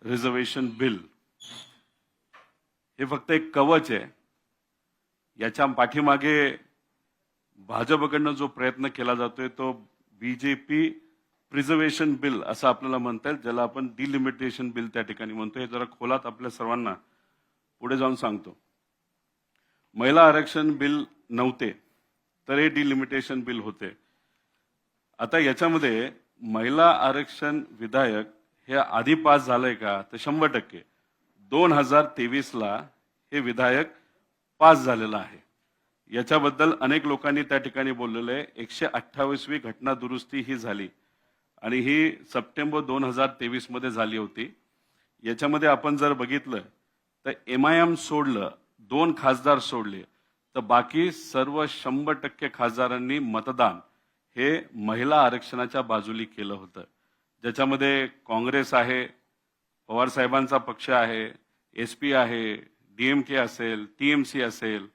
Reservation bill हे फक्त एक कवच आहे. याच्या पाठीमागे भाजपकडनं जो प्रयत्न केला जातोय तो बीजेपी प्रिझर्वेशन बिल असं आपल्याला म्हणता येईल, ज्याला आपण डिलिमिटेशन बिल त्या ठिकाणी म्हणतो. हे जरा खोलात आपल्या सर्वांना पुढे जाऊन सांगतो. महिला आरक्षण बिल नव्हते तर हे डिलिमिटेशन बिल होते. आता याच्यामध्ये महिला आरक्षण विधेयक हे आधी पास झालंय का तर 100%. 2023 ला हे विधेयक पास झालेलं आहे. याच्याबद्दल अनेक लोकांनी त्या ठिकाणी बोललेलं आहे. 128वी घटना दुरुस्ती ही झाली आणि ही सप्टेंबर 2023 मध्ये झाली होती. याच्यामध्ये आपण जर बघितलं तर MIM सोडलं, 2 खासदार सोडले तर बाकी सर्व 100% खासदारांनी मतदान हे महिला आरक्षणाच्या बाजूली केलं होतं. ज्याच्यामध्ये काँग्रेस आहे, पवार साहेबांचा पक्ष आहे, SP आहे, DMK असेल, TMC असेल,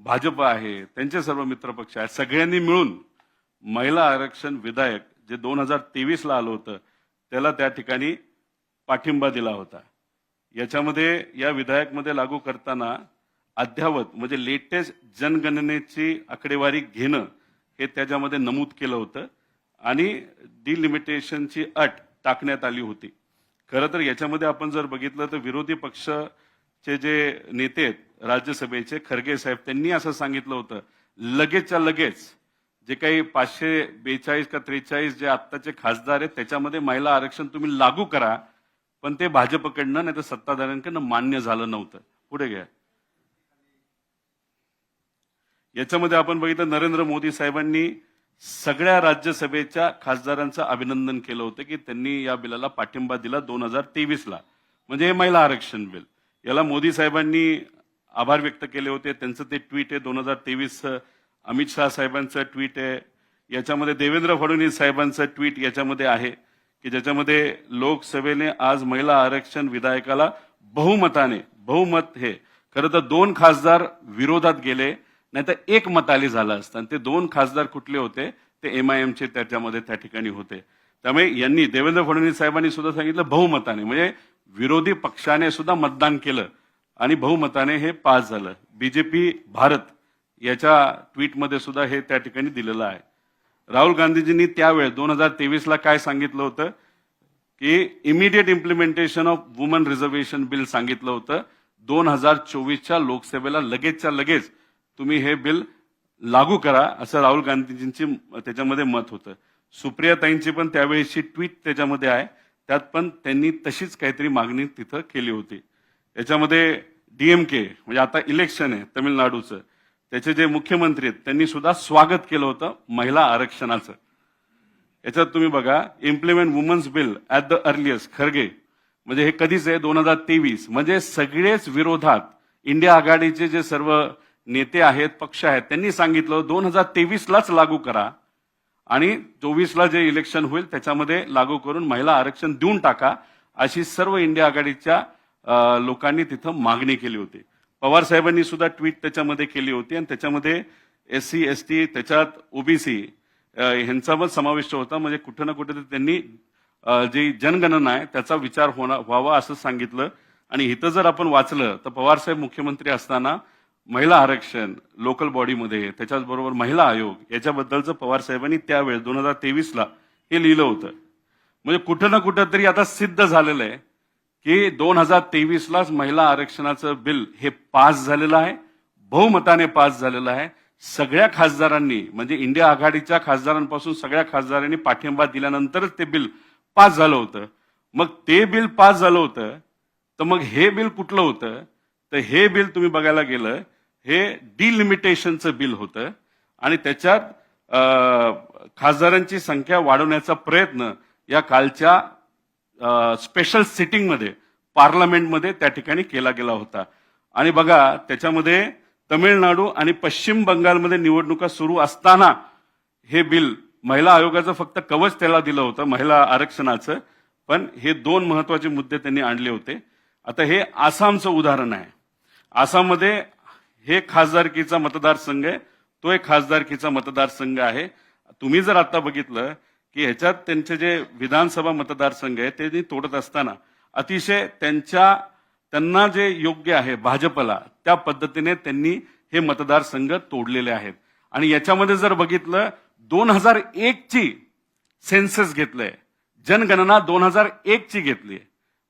भाजप आहे, त्यांचे सर्व मित्रपक्ष आहेत. सगळ्यांनी मिळून महिला आरक्षण विधेयक जे 2023 ला आलं होतं त्याला त्या ठिकाणी पाठिंबा दिला होता. याच्यामध्ये या विधेयकमध्ये लागू करताना अद्यावत म्हणजे लेटेस्ट जनगणनेची आकडेवारी घेणं हे त्याच्यामध्ये नमूद केलं होतं आणि डिलिमिटेशनची अट टाकण्यात आली होती. खरं तर याच्यामध्ये आपण जर बघितलं तर विरोधी पक्षाचे जे नेते आहेत राज्यसभेचे, खरगे साहेब, त्यांनी असं सांगितलं होतं लगेचच्या लगेच जे काही 542 का 43 जे आत्ताचे खासदार आहेत त्याच्यामध्ये महिला आरक्षण तुम्ही लागू करा, पण ते भाजपकडनं नाही तर सत्ताधाऱ्यांकडनं मान्य झालं नव्हतं. पुढे घ्या. याच्यामध्ये आपण बघितलं नरेंद्र मोदी साहेबांनी सगळ्या राज्यसभेच्या खासदारांचं अभिनंदन केलं होतं की त्यांनी या बिलाला पाठिंबा दिला 2023 ला. म्हणजे हे महिला आरक्षण बिल, याला मोदी साहेबांनी आभार व्यक्त केले होते. त्यांचं ते ट्विट आहे 2023. अमित शाह साहेबांचं ट्विट आहे. याच्यामध्ये देवेंद्र फडणवीस साहेबांचं ट्विट याच्यामध्ये आहे की ज्याच्यामध्ये लोकसभेने आज महिला आरक्षण विधेयकाला बहुमत हे खरं तर 2 खासदार विरोधात गेले, नाही तर एकमताने झालं असतं. आणि ते 2 खासदार कुठले होते ते MIMचे त्याच्यामध्ये त्या ठिकाणी होते. त्यामुळे यांनी देवेंद्र फडणवीस साहेबांनी सुद्धा सांगितलं बहुमताने, म्हणजे विरोधी पक्षाने सुद्धा मतदान केलं आणि बहुमताने हे पास झालं. बीजेपी भारत याच्या ट्विटमध्ये सुद्धा हे त्या ठिकाणी दिलेलं आहे. राहुल गांधीजींनी त्यावेळेस 2023 ला काय सांगितलं होतं की immediate implementation of woman reservation bill सांगितलं होतं. 2024च्या लोकसभेला लगेचच्या लगेच तुम्ही हे बिल लागू करा असं राहुल गांधीजींची त्याच्यामध्ये मत होतं. सुप्रियाताईंची पण त्यावेळेची ट्विट त्याच्यामध्ये आहे, त्यात पण त्यांनी तशीच काहीतरी मागणी तिथं केली होती. याच्यामध्ये DMK म्हणजे आता इलेक्शन आहे तमिळनाडूचं, त्याचे जे मुख्यमंत्री आहेत त्यांनी सुद्धा स्वागत केलं होतं महिला आरक्षणाचं. याच्यात तुम्ही बघा implement women's bill at the earliest, Kharge म्हणजे हे कधीच आहे 2023. म्हणजे सगळेच विरोधात इंडिया आघाडीचे जे सर्व नेते आहेत, पक्ष आहेत, त्यांनी सांगितलं 2023 लाच लागू करा आणि 24 ला जे इलेक्शन होईल त्याच्यामध्ये लागू करून महिला आरक्षण देऊन टाका, अशी सर्व इंडिया आघाडीच्या लोकांनी तिथं मागणी केली होती. पवार साहेबांनी सुद्धा ट्विट त्याच्यामध्ये केली होती आणि त्याच्यामध्ये SC ST त्याच्यात OBC ह्यांचा पण समावेश होता. म्हणजे कुठं ना कुठे त्यांनी जी जनगणना आहे त्याचा विचार व्हावा असं सांगितलं. आणि इथं जर आपण वाचलं तर पवार साहेब मुख्यमंत्री असताना महिला आरक्षण लोकल बॉडीमध्ये, त्याच्याचबरोबर महिला आयोग याच्याबद्दलचं पवार साहेबांनी त्यावेळेस 2023 ला हे लिहिलं होतं. म्हणजे कुठं ना कुठं तरी आता सिद्ध झालेलं आहे की 2023 लाच महिला आरक्षणाचं बिल हे पास झालेलं आहे, बहुमताने पास झालेलं आहे. सगळ्या खासदारांनी म्हणजे इंडिया आघाडीच्या खासदारांपासून सगळ्या खासदारांनी पाठिंबा दिल्यानंतरच ते बिल पास झालं होतं. मग ते बिल पास झालं होतं तर मग हे बिल कुठलं होतं तर हे बिल तुम्ही बघायला गेलं हे डिलिमिटेशनचं बिल होतं आणि त्याच्यात खासदारांची संख्या वाढवण्याचा प्रयत्न या कालच्या स्पेशल सिटिंगमध्ये पार्लमेंटमध्ये त्या ठिकाणी केला गेला होता. आणि बघा त्याच्यामध्ये तमिळनाडू आणि पश्चिम बंगालमध्ये निवडणुका सुरू असताना हे बिल महिला आयोगाचं फक्त कवच त्याला दिलं होतं महिला आरक्षणाचं, पण हे 2 महत्वाचे मुद्दे त्यांनी आणले होते. आता हे आसामचं उदाहरण आहे. आसाममध्ये हे खासदारकीचा मतदारसंघ आहे, तो एक खासदारकीचा मतदारसंघ आहे. तुम्ही जर आता बघितलं की ह्याच्यात त्यांचे जे विधानसभा मतदारसंघ आहे ते तोडत असताना अतिशय त्यांना जे योग्य आहे भाजपला त्या पद्धतीने त्यांनी हे मतदारसंघ तोडलेले आहेत. आणि याच्यामध्ये जर बघितलं 2001 ची सेन्सस घेतलंय, जनगणना 2001 ची घेतली,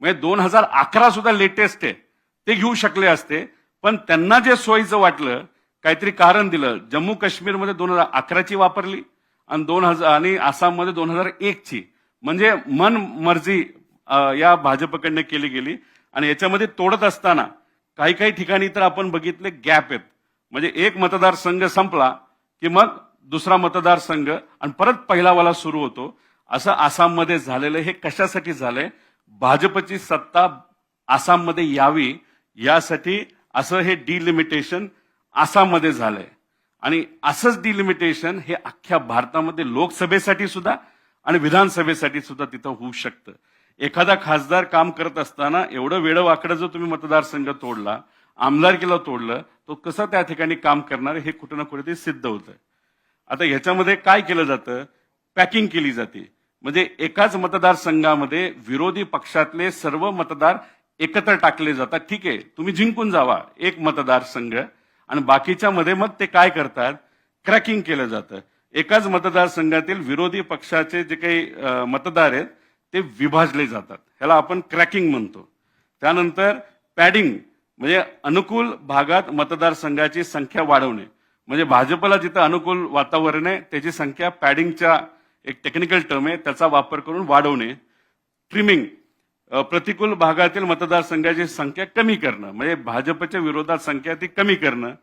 म्हणजे 2011 सुद्धा लेटेस्ट आहे, ते घेऊ शकले असते. पण त्यांना जे सोयीचं वाटलं काहीतरी कारण दिलं, जम्मू काश्मीरमध्ये 2011 ची वापरली आणि आसाममध्ये 2001 ची, म्हणजे मन मर्जी या भाजपकडनं केली गेली. आणि याच्यामध्ये तोडत असताना काही काही ठिकाणी तर आपण बघितले गॅप आहेत, म्हणजे एक मतदारसंघ संपला की मग दुसरा मतदारसंघ आणि परत पहिलावाला सुरू होतो. असं आसाममध्ये झालेलं. हे कशासाठी झालंय? भाजपची सत्ता आसाममध्ये यावी यासाठी असं हे डिलिमिटेशन आसाममध्ये झालंय. आणि असंच डिलिमिटेशन हे अख्ख्या भारतामध्ये लोकसभेसाठी सुद्धा आणि विधानसभेसाठी सुद्धा तिथं होऊ शकतं. एखादा खासदार काम करत असताना एवढं वेडं जर तुम्ही मतदारसंघ तोडला, आमदारकीला तोडलं, तो कसं त्या ठिकाणी काम करणार हे कुठं ना कुठेतरी सिद्ध होतं. आता ह्याच्यामध्ये काय केलं जातं? पॅकिंग केली जाते. म्हणजे एकाच मतदारसंघामध्ये विरोधी पक्षातले सर्व मतदार एकत्र टाकले जातात. ठीक आहे, तुम्ही जिंकून जावा एक मतदारसंघ, आणि बाकीच्या मध्ये मग ते काय करतात? क्रॅकिंग केलं जातं. एकाच मतदारसंघातील विरोधी पक्षाचे जे काही मतदार आहेत ते विभाजले जातात. ह्याला आपण क्रॅकिंग म्हणतो. त्यानंतर पॅडिंग, म्हणजे अनुकूल भागात मतदारसंघाची संख्या वाढवणे. म्हणजे भाजपला जिथं अनुकूल वातावरण आहे त्याची संख्या पॅडिंगच्या एक टेक्निकल टर्म आहे त्याचा वापर करून वाढवणे. ट्रिमिंग, प्रतिकूल भागातील मतदारसंघाची संख्या कमी करणं, म्हणजे भाजपच्या विरोधात संख्या ती कमी करणं.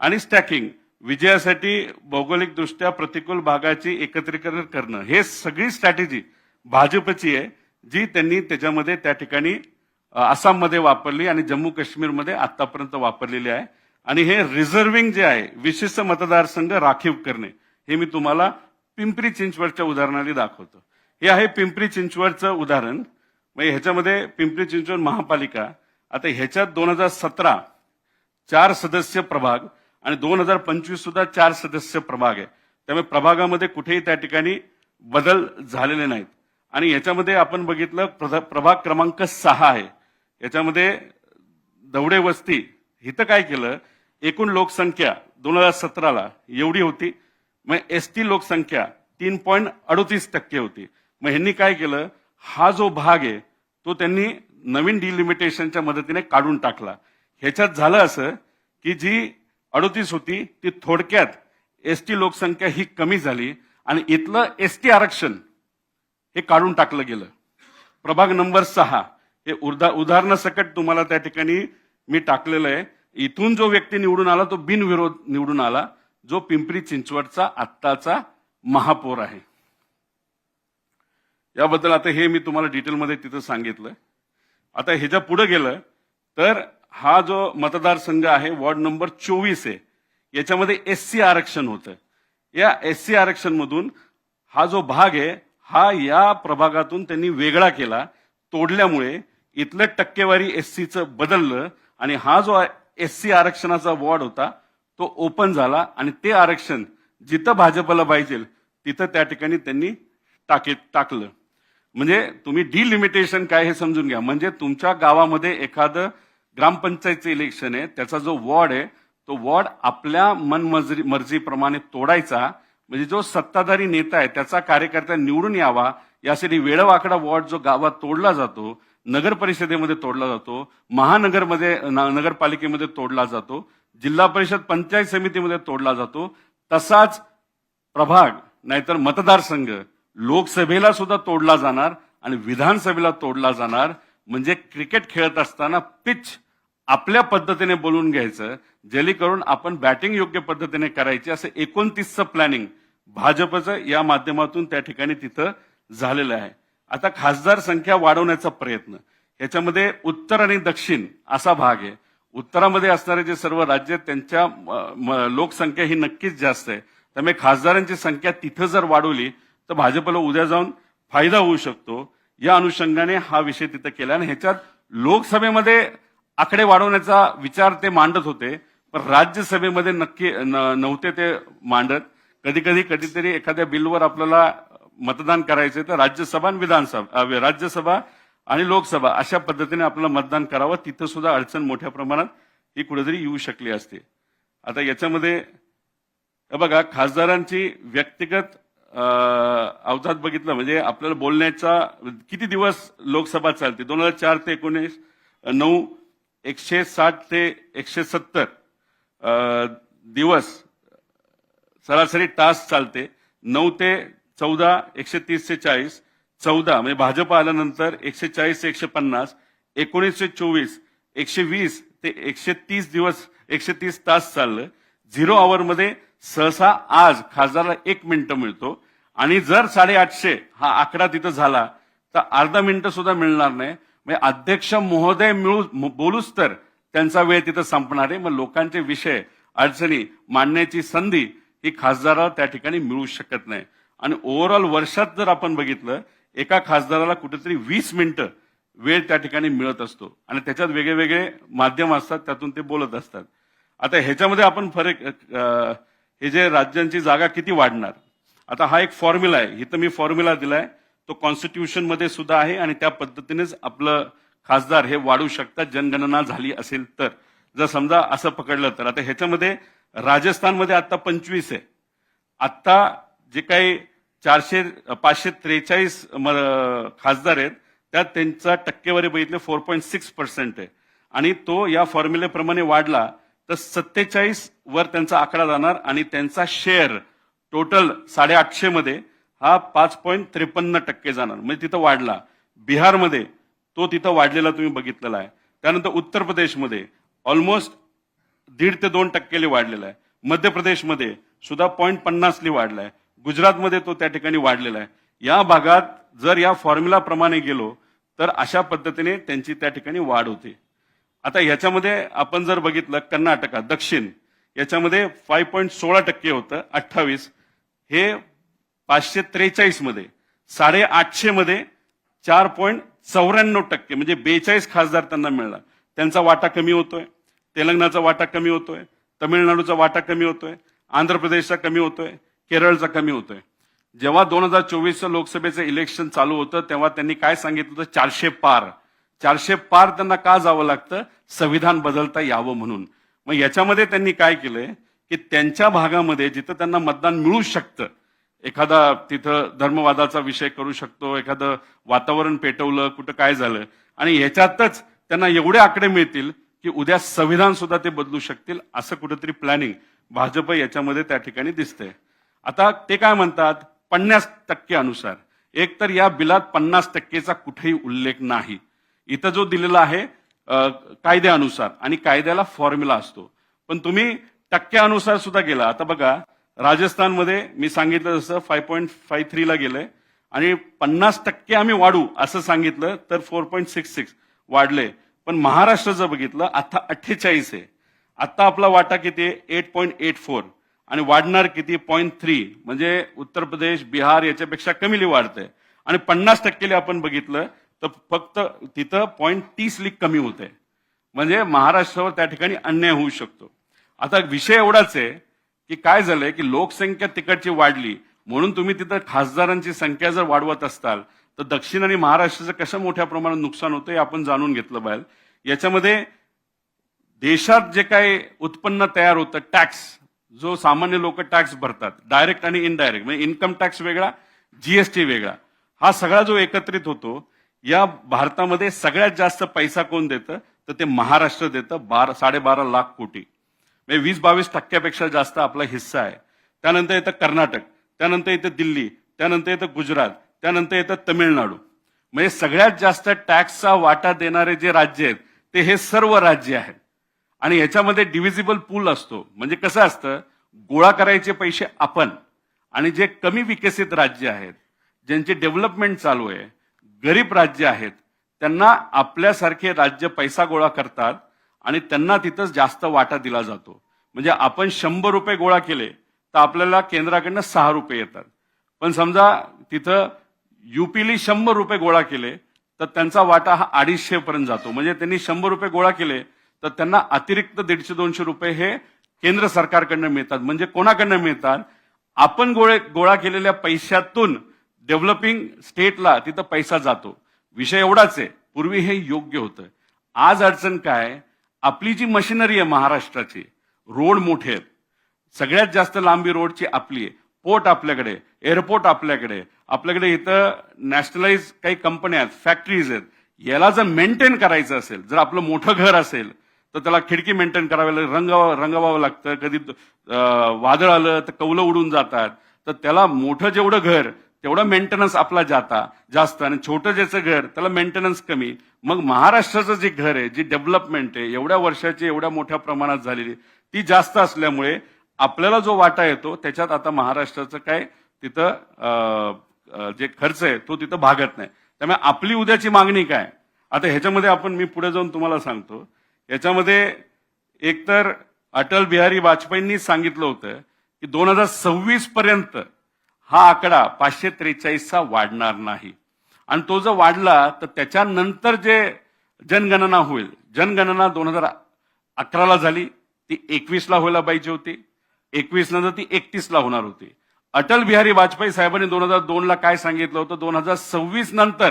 आणि स्टॅकिंग, विजयासाठी भौगोलिकदृष्ट्या प्रतिकूल भागाची एकत्रीकरण करणं. हे सगळी स्ट्रॅटेजी भाजपची आहे, जी त्यांनी त्याच्यामध्ये त्या ठिकाणी आसाममध्ये वापरली आणि जम्मू काश्मीरमध्ये आतापर्यंत वापरलेली आहे. आणि हे रिझर्विंग जे आहे, विशिष्ट मतदारसंघ राखीव करणे, हे मी तुम्हाला पिंपरी चिंचवडच्या उदाहरणाने दाखवतो. हे आहे पिंपरी चिंचवडचं उदाहरण. म्हणजे ह्याच्यामध्ये पिंपरी चिंचवड महापालिका, आता ह्याच्यात 2017 4 सदस्य प्रभाग आणि 2025 सुद्धा 4 सदस्य प्रभाग आहे. त्यामुळे प्रभागामध्ये कुठेही त्या ठिकाणी बदल झालेले नाहीत. आणि याच्यामध्ये आपण बघितलं प्रभाग क्रमांक 6 आहे, याच्यामध्ये दवडे वस्ती. इथं काय केलं? एकूण लोकसंख्या 2017ला एवढी होती, मग एसटी लोकसंख्या 3.38% होती. मग ह्यांनी काय केलं? हा जो भाग आहे तो त्यांनी नवीन डिलिमिटेशनच्या मदतीने काढून टाकला. ह्याच्यात झालं असं की जी 38 होती ती थोडक्यात एसटी लोकसंख्या ही कमी झाली आणि इथलं एसटी आरक्षण हे काढून टाकलं गेलं. प्रभाग नंबर 6 हे उदाहरणासकट तुम्हाला त्या ठिकाणी मी टाकलेलं आहे. इथून जो व्यक्ती निवडून आला तो बिनविरोध निवडून आला, जो पिंपरी चिंचवडचा आत्ताचा महापौर आहे. याबद्दल आता हे मी तुम्हाला डिटेलमध्ये तिथं सांगितलं. आता ह्याच्या पुढे गेलं तर हा जो मतदारसंघ आहे वॉर्ड नंबर 24 आहे, याच्यामध्ये एससी आरक्षण होतं. या एससी आरक्षण मधून हा जो भाग आहे हा या प्रभागातून त्यांनी वेगळा केला. तोडल्यामुळे इथलं टक्केवारी एससीचं बदललं आणि हा जो एससी आरक्षणाचा वॉर्ड होता तो ओपन झाला आणि ते आरक्षण जिथं भाजपला पाहिजे तिथं त्या ठिकाणी त्यांनी टाकलं. म्हणजे तुम्ही डिलिमिटेशन काय हे समजून घ्या. म्हणजे तुमच्या गावामध्ये एखादं ग्रामपंचायतचं इलेक्शन आहे, त्याचा जो वॉर्ड आहे तो वॉर्ड आपल्या मर्जीप्रमाणे तोडायचा. म्हणजे जो सत्ताधारी नेता आहे त्याचा कार्यकर्ता निवडून यावा यासाठी वेडवाकडा वॉर्ड जो गावात तोडला जातो, नगर परिषदेमध्ये तोडला जातो, नगरपालिकेमध्ये तोडला जातो, जिल्हा परिषद पंचायत समितीमध्ये तोडला जातो, तसाच प्रभाग नाहीतर मतदारसंघ लोकसभेला सुद्धा तोडला जाणार आणि विधानसभेला तोडला जाणार. म्हणजे क्रिकेट खेळत असताना पिच आपल्या पद्धतीने बोलून घ्यायचं, जेणेकरून आपण बॅटिंग योग्य पद्धतीने करायची. असं 29चं प्लॅनिंग भाजपचं या माध्यमातून त्या ठिकाणी तिथं झालेलं आहे. आता खासदार संख्या वाढवण्याचा प्रयत्न, याच्यामध्ये उत्तर आणि दक्षिण असा भाग आहे. उत्तरामध्ये असणारे जे सर्व राज्य आहेत त्यांच्या लोकसंख्या ही नक्कीच जास्त आहे. त्यामुळे खासदारांची संख्या तिथं जर वाढवली तर भाजपला उद्या जाऊन फायदा होऊ शकतो. या अनुषंगाने हा विषय तिथं केला. आणि ह्याच्यात लोकसभेमध्ये आकडे वाढवण्याचा विचार ते मांडत होते, पण राज्यसभेमध्ये नक्की नव्हते ते मांडत. कधीतरी एखाद्या बिलवर आपल्याला मतदान करायचं तर राज्यसभा आणि राज्यसभा आणि लोकसभा अशा पद्धतीने आपल्याला मतदान करावं, तिथं सुद्धा अडचण मोठ्या प्रमाणात ही कुठेतरी येऊ शकली असते. आता याच्यामध्ये बघा, खासदारांची व्यक्तिगत अवजात बघितलं म्हणजे आपल्याला बोलण्याचा किती दिवस लोकसभा चालते, 2004 ते 19, 9, 160 ते 170 दिवस सरासरी तास चालते. 9 ते 14, 130 ते 40, 14 म्हणजे भाजप आल्यानंतर 140 ते 150, 19 ते 24, 120 ते 130 दिवस, 130 तास चाललं. 0 आवर मध्ये सहसा आज खासदाराला 1 मिनिटं मिळतो आणि जर 850 हा आकडा तिथं झाला तर अर्धा मिनिटं सुद्धा मिळणार नाही. म्हणजे अध्यक्ष महोदय बोलूच तर त्यांचा वेळ तिथं संपणार आहे. मग लोकांचे विषय अडचणी मांडण्याची संधी ही खासदाराला त्या ठिकाणी मिळू शकत नाही. आणि ओव्हरऑल वर्षात जर आपण बघितलं, एका खासदाराला कुठेतरी 20 मिनिटं वेळ त्या ठिकाणी मिळत असतो आणि त्याच्यात वेगळे माध्यम असतात, त्यातून ते बोलत असतात. आता ह्याच्यामध्ये आपण फरक, हे जे राज्यांची जागा किती वाढणार, आता हा एक फॉर्म्युला आहे. इथं मी फॉर्म्युला दिलाय, तो कॉन्स्टिट्यूशन मध्ये सुद्धा आहे आणि त्या पद्धतीनेच आपलं खासदार हे वाढू शकतात जनगणना झाली असेल तर. जर समजा असं पकडलं तर आता ह्याच्यामध्ये राजस्थानमध्ये आता 25 आहे. आता जे काही 543 खासदार आहेत त्यात त्यांचा टक्केवारी बघितले 4.6% आहे आणि तो या फॉर्म्युलेप्रमाणे वाढला तर 47 वर त्यांचा आकडा जाणार आणि त्यांचा शेअर टोटल 850 मध्ये हा 5.53% जाणार, म्हणजे तिथं वाढला. बिहारमध्ये तो तिथं वाढलेला तुम्ही बघितलेला आहे. त्यानंतर उत्तर प्रदेशमध्ये ऑलमोस्ट 1.5 ते 2% वाढलेला आहे. मध्य प्रदेशमध्ये सुद्धा 0.50 वाढलाय. गुजरातमध्ये तो त्या ठिकाणी वाढलेला आहे. या भागात जर या फॉर्म्युला प्रमाणे गेलो तर अशा पद्धतीने त्यांची त्या ठिकाणी वाढ होते. आता ह्याच्यामध्ये आपण जर बघितलं कर्नाटक दक्षिण, याच्यामध्ये 5.16% होतं 28, हे 543 मध्ये 850 मध्ये 4.94% म्हणजे 42 खासदार त्यांना मिळाला. त्यांचा वाटा कमी होतोय, तेलंगणाचा वाटा कमी होतोय, तमिळनाडूचा वाटा कमी होतोय, आंध्र प्रदेशचा कमी होतोय, केरळचा कमी होतोय. जेव्हा 2024 लोकसभेचं इलेक्शन चालू होतं तेव्हा त्यांनी काय सांगितलं होतं, 400 पार. 400 पार त्यांना का जावं लागतं, संविधान बदलता यावं म्हणून. मग याच्यामध्ये त्यांनी काय केलंय की त्यांच्या भागामध्ये जिथं त्यांना मतदान मिळू शकतं, एखादा तिथं धर्मवादाचा विषय करू शकतो, एखादं वातावरण पेटवलं, कुठं काय झालं आणि ह्याच्यातच त्यांना एवढे आकडे मिळतील की उद्या संविधान सुद्धा ते बदलू शकतील, असं कुठेतरी प्लॅनिंग भाजप याच्यामध्ये त्या ठिकाणी दिसतंय. आता ते काय म्हणतात, 50% अनुसार. एक तर या बिलात 50%चा कुठेही उल्लेख नाही. इथं जो दिलेला आहे कायद्यानुसार आणि कायद्याला फॉर्म्युला असतो, पण तुम्ही टक्क्यानुसार सुद्धा गेला. आता बघा, राजस्थानमध्ये मी सांगितलं जसं 5.53 ला गेलंय आणि 50% आम्ही वाढू असं सांगितलं तर 4.66 वाढले. पण महाराष्ट्राचं बघितलं आता 48 आहे. आता आपला वाटा किती आहे, 8.84 आणि वाढणार किती, 0.3, म्हणजे उत्तर प्रदेश बिहार याच्यापेक्षा कमी वाढतंय. आणि 50% आपण बघितलं तर फक्त तिथं 0.30 कमी होते. म्हणजे महाराष्ट्रावर त्या ठिकाणी अन्याय होऊ शकतो. आता विषय एवढाच आहे की काय झालंय की लोकसंख्या तिकडची वाढली म्हणून तुम्ही तिथं खासदारांची संख्या जर वाढवत असताल तर दक्षिण आणि महाराष्ट्राचं कसं मोठ्या प्रमाणात नुकसान होतं हे आपण जाणून घेतलं पाहिजे. याच्यामध्ये देशात जे काही उत्पन्न तयार होतं, टॅक्स, जो सामान्य लोक टॅक्स भरतात, डायरेक्ट आणि इनडायरेक्ट, म्हणजे इन्कम टॅक्स वेगळा, जीएसटी वेगळा, हा सगळा जो एकत्रित होतो, या भारतामध्ये सगळ्यात जास्त पैसा कोण देतं तर ते महाराष्ट्र देतं. 12.5 लाख कोटी, म्हणजे 20-22% जास्त आपला हिस्सा आहे. त्यानंतर येतं कर्नाटक, त्यानंतर येतं दिल्ली, त्यानंतर येतं गुजरात, त्यानंतर येतं तमिळनाडू. म्हणजे सगळ्यात जास्त टॅक्सचा वाटा देणारे जे राज्य आहेत ते हे सर्व राज्य आहेत. आणि याच्यामध्ये डिव्हिजिबल पूल असतो, म्हणजे कसं असतं, गोळा करायचे पैसे आपण, आणि जे कमी विकसित राज्य आहेत, ज्यांची डेव्हलपमेंट चालू आहे, गरीब राज्य आहेत, त्यांना आपल्यासारखे राज्य पैसा गोळा करतात आणि त्यांना तिथंच जास्त वाटा दिला जातो. म्हणजे आपण 100 रुपये गोळा केले तर आपल्याला केंद्राकडनं 6 रुपये येतात. पण समजा तिथं युपीली 100 रुपये गोळा केले तर त्यांचा वाटा हा 250 पर्यंत जातो. म्हणजे त्यांनी 100 रुपये गोळा केले तर त्यांना अतिरिक्त 150-200 रुपये हे केंद्र सरकारकडनं मिळतात. म्हणजे कोणाकडनं मिळतात, आपण गोळा केलेल्या पैशातून डेव्हलपिंग स्टेटला तिथं पैसा जातो. विषय एवढाच आहे, पूर्वी हे योग्य होतं. आज अडचण काय, आपली जी मशिनरी आहे महाराष्ट्राची, रोड मोठे आहेत, सगळ्यात जास्त लांबी रोडची आपली आहे, पोर्ट आपल्याकडे, एअरपोर्ट आपल्याकडे इथं नॅशनलाइज काही कंपन्या आहेत, फॅक्टरीज आहेत. याला जर मेंटेन करायचं असेल, जर आपलं मोठं घर असेल तर त्याला खिडकी मेंटेन करावी लागेल, रंगवावं लागतं. कधी वादळ आलं तर कौलं उडून जातात. तर त्याला मोठं जेवढं घर तेवढं मेंटेनन्स आपला जास्त आणि छोटं ज्याचं घर त्याला मेंटेनन्स कमी. मग महाराष्ट्राचं जे घर आहे, जी डेव्हलपमेंट आहे एवढ्या वर्षाची, एवढ्या मोठ्या प्रमाणात झालेली, ती जास्त असल्यामुळे आपल्याला जो वाटा येतो त्याच्यात आता महाराष्ट्राचं काय तिथं जे खर्च आहे तो तिथं भागत नाही. त्यामुळे आपली उद्याची मागणी काय, आता ह्याच्यामध्ये आपण मी पुढे जाऊन तुम्हाला सांगतो. याच्यामध्ये एकतर अटल बिहारी वाजपेयींनी सांगितलं होतं की 2026 पर्यंत हा आकडा 543चा वाढणार नाही. आणि तो जर वाढला तर त्याच्यानंतर जे जनगणना होईल, जनगणना 2011ला झाली, ती 21ला व्हायला पाहिजे होती. 21 नंतर ती 31ला होणार होती. अटल बिहारी वाजपेयी साहेबांनी 2002ला काय सांगितलं होतं, 2026 नंतर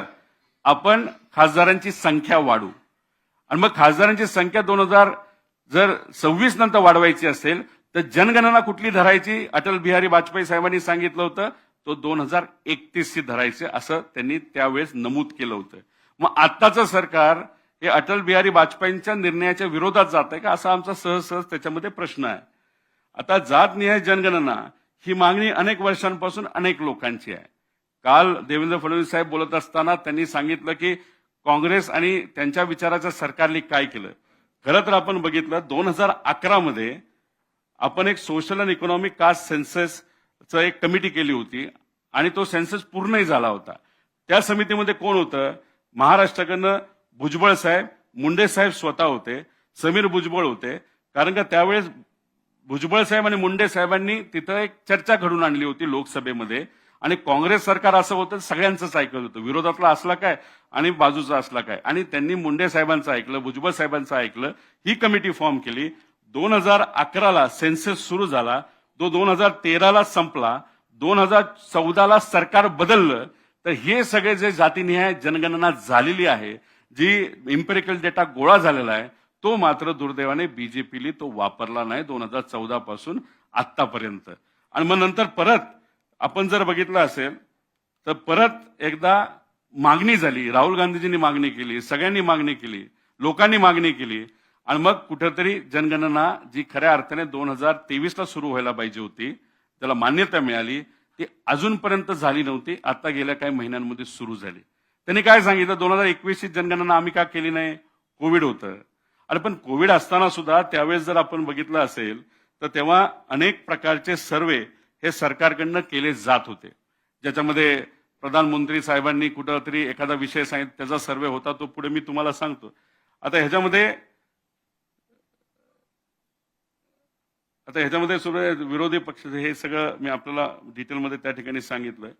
आपण खासदारांची संख्या वाढू. आणि मग खासदारांची संख्या 2026 नंतर वाढवायची असेल तर जनगणना कुठली धरायची, अटल बिहारी वाजपेयी साहेबांनी सांगितलं होतं तो 2031ची धरायची, असं त्यांनी त्यावेळेस नमूद केलं होतं. मग आत्ताचं सरकार हे अटल बिहारी वाजपेयींच्या निर्णयाच्या विरोधात जात आहे का, असा आमचा सहज त्याच्यामध्ये प्रश्न आहे. आता जातनिहाय जनगणना ही मागणी अनेक वर्षांपासून अनेक लोकांची आहे. काल देवेंद्र फडणवीस साहेब बोलत असताना त्यांनी सांगितलं की काँग्रेस आणि त्यांच्या विचाराच्या सरकारने काय केलं. खरं तर आपण बघितलं 2011 मध्ये आपण एक सोशल अँड इकॉनॉमिक कास्ट सेन्ससचं एक कमिटी केली होती आणि तो सेन्सस पूर्णही झाला होता. त्या समितीमध्ये कोण होतं, महाराष्ट्राकडनं भुजबळ साहेब, मुंडे साहेब स्वतः होते, समीर भुजबळ होते. कारण का त्यावेळेस भुजबळ साहेब आणि मुंडे साहेबांनी तिथं एक चर्चा घडून आणली होती लोकसभेमध्ये. आणि काँग्रेस सरकार असं होतं सगळ्यांचंच ऐकत होतं, विरोधातला असला काय आणि बाजूचा असला काय. आणि त्यांनी मुंडे साहेबांचं ऐकलं, भुजबळ साहेबांचं ऐकलं, ही कमिटी फॉर्म केली. 2011ला सेन्सस सुरू झाला, तो 2013ला संपला, 2014ला सरकार बदललं. तर हे सगळे जे जातीनिहाय जनगणना झालेली आहे, जी इम्पेरिकल डेटा गोळा झालेला आहे, तो मात्र दुर्दैवाने बीजेपीने तो वापरला नाही 2014 पासून आतापर्यंत. आणि मग नंतर परत आपण जर बघितलं असेल तर परत एकदा मागणी झाली, राहुल गांधीजींनी मागणी केली, सगळ्यांनी मागणी केली, लोकांनी मागणी केली. आणि मग कुठेतरी जनगणना जी खऱ्या अर्थाने 2023ला सुरू व्हायला पाहिजे होती, त्याला मान्यता मिळाली, ती अजूनपर्यंत झाली नव्हती. आता गेल्या काही महिन्यांमध्ये सुरू झाली. त्यांनी काय सांगितलं, 2021ची जनगणना आम्ही का केली नाही, कोविड होतं. अरे पण कोविड असताना सुद्धा त्यावेळेस जर आपण बघितलं असेल तर तेव्हा अनेक प्रकारचे सर्वे हे सरकारकडनं केले जात होते, ज्याच्यामध्ये प्रधानमंत्री साहेबांनी कुठंतरी एखादा विषय सांगितला, त्याचा सर्वे होता, तो पुढे मी तुम्हाला सांगतो. आता ह्याच्यामध्ये सुरू विरोधी पक्ष, हे सगळं मी आपल्याला डिटेलमध्ये त्या ठिकाणी सांगितलंय.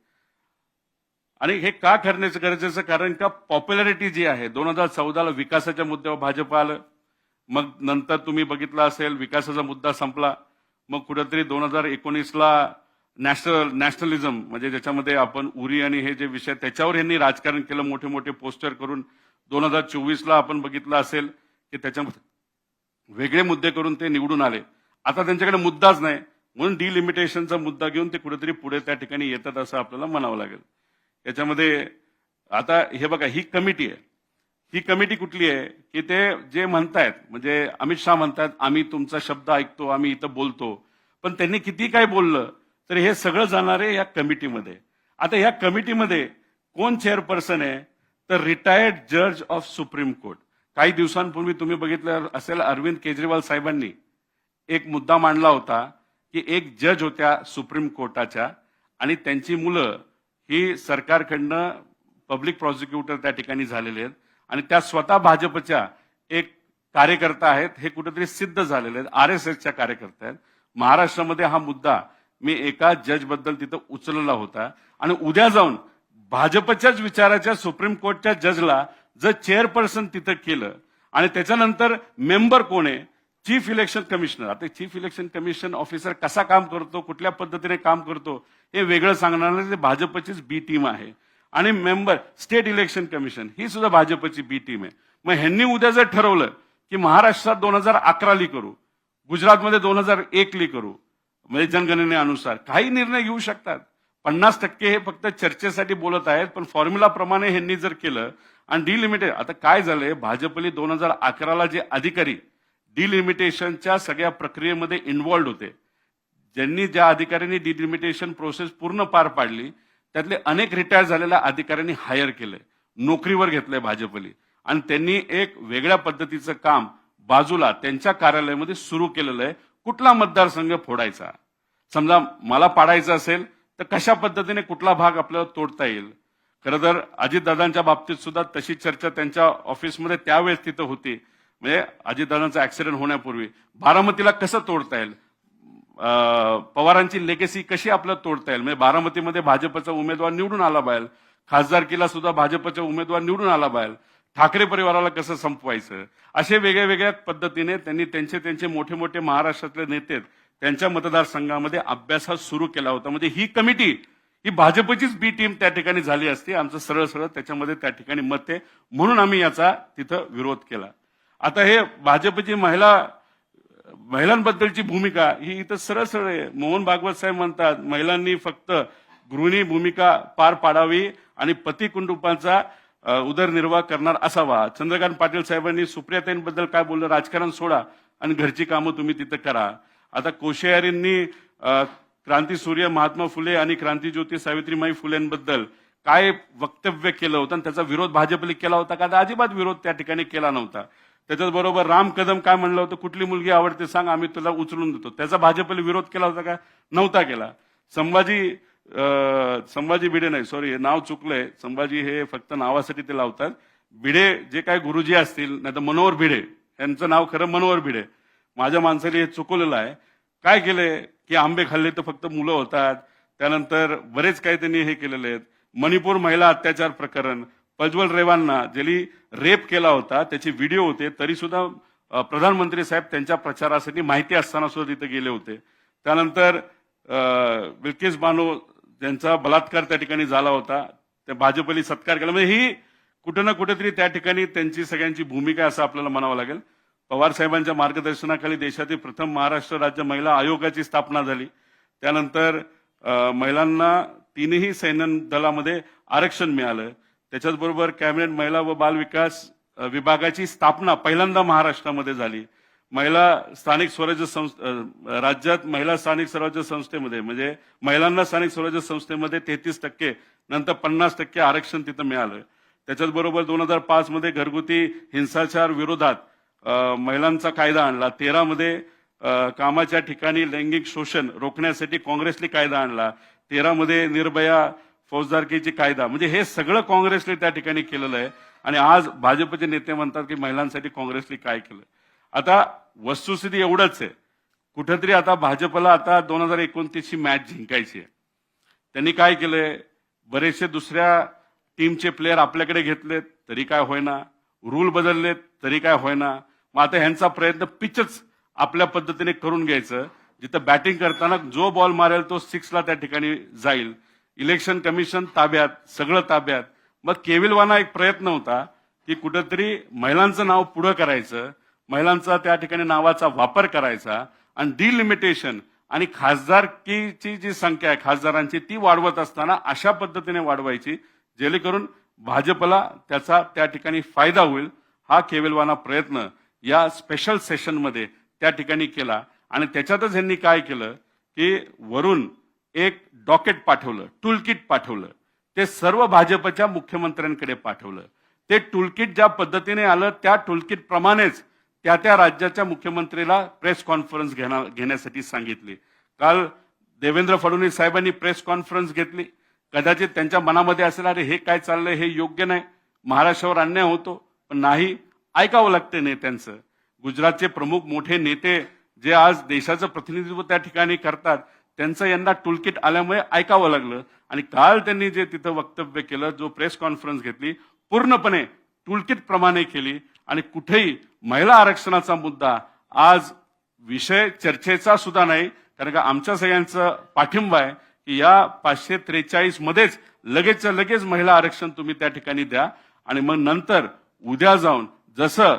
आणि हे का करण्याचं गरजेचं, कारण का पॉप्युलॅरिटी जी आहे, 2014ला विकासाच्या मुद्द्यावर भाजप आलं, मग नंतर तुम्ही बघितलं असेल विकासाचा मुद्दा संपला, मग कुठेतरी 2019ला नॅशनलिझम म्हणजे ज्याच्यामध्ये आपण उरी आणि हे जे विषय त्याच्यावर यांनी राजकारण केलं, मोठे मोठे पोस्टर करून. 2024ला आपण बघितलं असेल की त्याच्यामध्ये वेगळे मुद्दे करून ते निवडून आले. आता त्यांच्याकडे मुद्दाच नाही, म्हणून डिलिमिटेशनचा मुद्दा घेऊन ते कुठेतरी पुढे त्या ठिकाणी येतात असं आपल्याला म्हणावं लागेल. याच्यामध्ये आता हे बघा, ही कमिटी आहे, ही कमिटी कुठली आहे की ते जे म्हणतायत, म्हणजे अमित शहा म्हणतात आम्ही तुमचा शब्द ऐकतो, आम्ही इथं बोलतो, पण त्यांनी किती काय बोललं तर हे सगळं जाणार आहे या कमिटीमध्ये. आता या कमिटीमध्ये कोण चेअरपर्सन आहे, तर रिटायर्ड जज ऑफ सुप्रीम कोर्ट. काही दिवसांपूर्वी तुम्ही बघितलं असेल अरविंद केजरीवाल साहेबांनी एक मुद्दा मांडला होता की एक जज होत्या सुप्रीम कोर्टाच्या आणि त्यांची मुलं ही सरकारकडनं पब्लिक प्रॉसिक्युटर त्या ठिकाणी झालेले आहेत आणि त्या स्वतः भाजपच्या एक कार्यकर्ता आहेत, हे कुठेतरी सिद्ध झालेले आहेत, RSSच्या कार्यकर्ते आहेत. महाराष्ट्रामध्ये हा मुद्दा मी एका जज बद्दल तिथं उचलला होता आणि उद्या जाऊन भाजपच्याच विचाराच्या सुप्रीम कोर्टच्या जजला जर चेअरपर्सन तिथं केलं आणि त्याच्यानंतर मेंबर कोण आहे, चीफ इलेक्शन कमिशनर. आता चीफ इलेक्शन कमिशन ऑफिसर कसा काम करतो, कुठल्या पद्धतीने काम करतो हे वेगळं सांगणार, ते भाजपचीच बी टीम आहे. आणि मेंबर स्टेट इलेक्शन कमिशन ही सुद्धा भाजपची बी टीम आहे. मग ह्यांनी उद्या जर ठरवलं की महाराष्ट्रात 2011 करू, गुजरातमध्ये 2001 करू, म्हणजे जनगणनेनुसार काही निर्णय घेऊ शकतात. 50% हे फक्त चर्चेसाठी बोलत आहेत, पण फॉर्म्युला प्रमाणे ह्यांनी जर केलं आणि डिलिमिटेड, आता काय झालंय, भाजपली 2011ला जे अधिकारी डिलिमिटेशनच्या सगळ्या प्रक्रियेमध्ये इन्व्हॉल्ड होते, ज्या अधिकाऱ्यांनी डिलिमिटेशन प्रोसेस पूर्ण पार पाडली, त्यातले अनेक रिटायर झालेल्या अधिकाऱ्यांनी हायर केलंय, नोकरीवर घेतलंय भाजपली, आणि त्यांनी एक वेगळ्या पद्धतीचं काम बाजूला त्यांच्या कार्यालयामध्ये सुरू केलेलं आहे. कुठला मतदारसंघ फोडायचा, समजा मला पाडायचा असेल तर कशा पद्धतीने कुठला भाग आपल्याला तोडता येईल. खरं तर अजितदादांच्या बाबतीत सुद्धा तशी चर्चा त्यांच्या ऑफिसमध्ये त्यावेळेस तिथं होती. म्हणजे अजितदादांचा ऍक्सिडेंट होण्यापूर्वी बारामतीला कसं तोडता येईल, पवारांची लेगेसी कशी आपल्याला तोडता येईल, म्हणजे बारामतीमध्ये भाजपचा उमेदवार निवडून आला पाहिजे, खासदारकीला सुद्धा भाजपचा उमेदवार निवडून आला पाहिजे, ठाकरे परिवाराला कसं संपवायचं, असे वेगळ्या वेगळ्या पद्धतीने त्यांनी त्यांचे मोठे मोठे महाराष्ट्रातले नेते त्यांच्या मतदारसंघामध्ये अभ्यास हा सुरू केला होता. म्हणजे ही कमिटी ही भाजपचीच बी टीम त्या ठिकाणी झाली असती. आमचं सरळ सरळ त्याच्यामध्ये त्या ठिकाणी मत आहे, म्हणून आम्ही याचा तिथं विरोध केला. आता हे भाजपची महिलांबद्दलची भूमिका ही इथं सरळ सरळ आहे. मोहन भागवत साहेब म्हणतात महिलांनी फक्त गृहिणी भूमिका पार पाडावी आणि पती कुटुंबाचा उदरनिर्वाह करणार असावा. चंद्रकांत पाटील साहेबांनी सुप्रियाताईंबद्दल काय बोललं, राजकारण सोडा आणि घरची कामं तुम्ही तिथं करा. आता कोश्यारींनी क्रांतीसूर्य महात्मा फुले आणि क्रांतीज्योती सावित्रीमाई फुलेंबद्दल काय वक्तव्य केलं होतं आणि त्याचा विरोध भाजपने केला होता का? अजिबात विरोध त्या ठिकाणी केला नव्हता. त्याच्याच बरोबर राम कदम काय म्हणलं होतं, कुठली मुलगी आवडते सांग, आम्ही तुला उचलून देतो, त्याचा भाजपने विरोध केला होता का? नव्हता केला. संभाजी भिडे नाही, सॉरी नाव चुकलंय, संभाजी हे फक्त नावासाठी ते लावतात. भिडे जे काय गुरुजी असतील, नाही तर मनोहर भिडे, यांचं नाव खरं मनोहर भिडे, माझ्या माणसाने हे चुकवलेलं आहे. काय केलंय की आंबे खाल्ले तर फक्त मुलं होतात. त्यानंतर बरेच काही त्यांनी हे केलेले आहेत. मणिपूर महिला अत्याचार प्रकरण, प्रज्वल रेवांना ज्यांनी रेप केला होता त्याचे व्हिडिओ होते, तरी सुद्धा प्रधानमंत्री साहेब त्यांच्या प्रचारासाठी माहिती असताना सुद्धा तिथे गेले होते. त्यानंतर बिल्किस बानो ज्यांचा बलात्कार त्या ठिकाणी झाला होता, त्या भाजपने सत्कार केला. म्हणजे ही कुठं ना कुठेतरी त्या ठिकाणी त्यांची सगळ्यांची भूमिका असं आपल्याला म्हणावं लागेल. पवार साहेबांच्या मार्गदर्शनाखाली देशातील प्रथम महाराष्ट्र राज्य महिला आयोगाची स्थापना झाली. त्यानंतर महिलांना तीनही सैन्य दलामध्ये आरक्षण मिळालं. त्याच्याचबरोबर कॅबिनेट महिला व बाल विकास विभागाची स्थापना पहिल्यांदा महाराष्ट्रामध्ये झाली. महिला स्थानिक स्वराज्य राज्यात महिला स्थानिक स्वराज्य संस्थेमध्ये, म्हणजे महिलांना स्थानिक स्वराज्य संस्थेमध्ये 33%, नंतर 50% आरक्षण तिथं मिळालं. त्याच्याचबरोबर 2005 मध्ये घरगुती हिंसाचार विरोधात महिलांचा कायदा आणला. 13 मध्ये कामाच्या ठिकाणी लैंगिक शोषण रोखण्यासाठी काँग्रेसने कायदा आणला. 13 मध्ये निर्भया फौजदारकीची कायदा, म्हणजे हे सगळं काँग्रेसने त्या ठिकाणी केलेलं आहे. आणि आज भाजपचे नेते म्हणतात की महिलांसाठी काँग्रेसने काय केलं. आता वस्तुस्थिती एवढंच आहे, कुठेतरी आता भाजपला आता 2029ची मॅच जिंकायची आहे. त्यांनी काय केलंय, बरेचसे दुसऱ्या टीमचे प्लेयर आपल्याकडे घेतलेत तरी काय होईना, रूल बदललेत तरी काय होईना. मग आता ह्यांचा प्रयत्न पिचच आपल्या पद्धतीने करून घ्यायचं, जिथं बॅटिंग करताना जो बॉल मारेल तो 6ला त्या ठिकाणी जाईल. इलेक्शन कमिशन ताब्यात, सगळं ताब्यात. मग केविलवाना एक प्रयत्न होता की कुठेतरी महिलांचं नाव पुढं करायचं, महिलांचा त्या ठिकाणी नावाचा वापर करायचा आणि डिलिमिटेशन आणि खासदारकीची जी संख्या आहे खासदारांची ती वाढवत असताना अशा पद्धतीने वाढवायची जेणेकरून भाजपला त्याचा त्या ठिकाणी फायदा होईल. हा केविलवाना प्रयत्न या स्पेशल सेशनमध्ये त्या ठिकाणी केला. आणि त्याच्यातच यांनी काय केलं की वरून एक डॉकेट पाठवलं, टूलकिट पाठवलं, ते सर्व भाजपच्या मुख्यमंत्र्यांकडे पाठवलं. ते टूलकिट ज्या पद्धतीने आलं त्या टूलकिट प्रमाणेच त्या राज्याच्या मुख्यमंत्रीला प्रेस कॉन्फरन्स घेण्यासाठी सांगितली. काल देवेंद्र फडणवीस साहेबांनी प्रेस कॉन्फरन्स घेतली. कदाचित त्यांच्या मनामध्ये असेल अरे हे काय चाललंय, हे योग्य नाही, महाराष्ट्रावर अन्याय होतो, पण नाही, ऐकावं लागतं नेत्यांचं. गुजरातचे प्रमुख मोठे नेते जे आज देशाचं प्रतिनिधित्व त्या ठिकाणी करतात त्यांचं यंदा टूलकिट आल्यामुळे ऐकावं लागलं. आणि काल त्यांनी जे तिथं वक्तव्य केलं, जो प्रेस कॉन्फरन्स घेतली, पूर्णपणे टूलकिट प्रमाणे केली. आणि कुठेही महिला आरक्षणाचा मुद्दा आज विषय चर्चेचा सुद्धा नाही, कारण का आमच्या सगळ्यांचं पाठिंबा आहे की या 543 मध्येच लगेचच्या लगेच महिला आरक्षण तुम्ही त्या ठिकाणी द्या आणि मग नंतर उद्या जाऊन जसं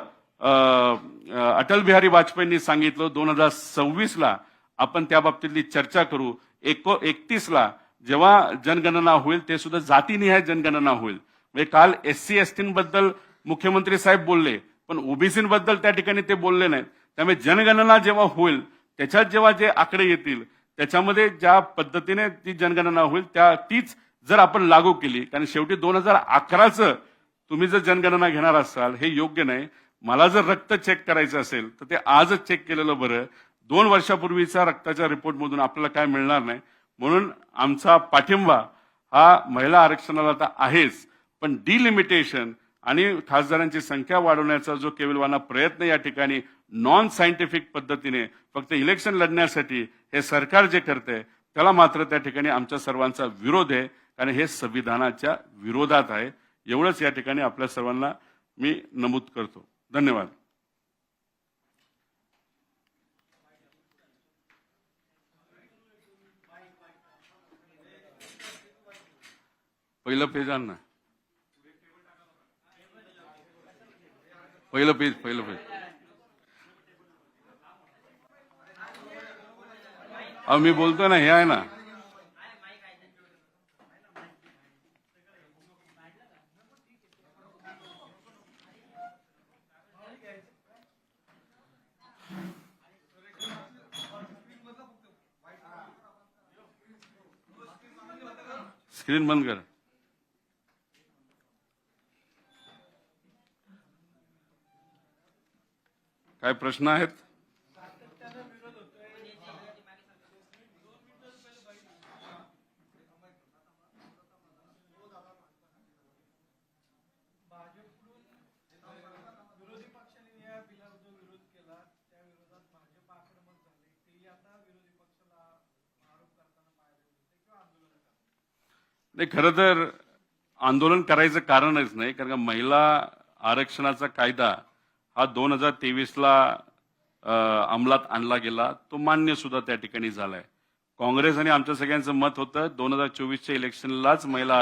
अटल बिहारी वाजपेयींनी सांगितलं 2026ला आपण त्या बाबतीतली चर्चा करू. 31ला जेव्हा जनगणना होईल ते सुद्धा जातीनिहाय जनगणना होईल. म्हणजे काल SC ST बद्दल मुख्यमंत्री साहेब बोलले पण ओबीसींबद्दल त्या ठिकाणी ते बोलले नाहीत. त्यामुळे जनगणना जेव्हा होईल त्याच्यात जेव्हा जे आकडे येतील त्याच्यामध्ये ज्या पद्धतीने ती जनगणना होईल तीच जर आपण लागू केली, कारण शेवटी 2011चं तुम्ही जर जनगणना घेणार असाल हे योग्य नाही. मला जर रक्त चेक करायचं असेल तर ते आजच चेक केलेलं बरं. 2 वर्षापूर्वीचा रक्ताच्या रिपोर्टमधून आपल्याला काय मिळणार नाही. म्हणून आमचा पाठिंबा हा महिला आरक्षणाला तर आहेच, पण डिलिमिटेशन आणि खासदारांची संख्या वाढवण्याचा जो केविलवाना प्रयत्न या ठिकाणी नॉन सायंटिफिक पद्धतीने फक्त इलेक्शन लढण्यासाठी हे सरकार जे करते त्याला मात्र त्या ठिकाणी आमच्या सर्वांचा विरोध आहे, कारण हे संविधानाच्या विरोधात आहे. एवढंच या ठिकाणी आपल्या सर्वांना मी नमूद करतो. धन्यवाद. पहिलं पेज आण ना. पहिलं पेज. अहो मी बोलतो ना, हे आहे ना. स्क्रीन बंद कर. काय प्रश्न आहेत? नाही, खरं तर आंदोलन करायचं कारणच नाही, कारण का महिला आरक्षणाचा कायदा हा 2023ला अंमलात आणला गेला. तो मान्य सुद्धा त्या ठिकाणी झालाय. काँग्रेस आणि आमच्या सगळ्यांचं मत होतं 2024च्या इलेक्शनलाच महिला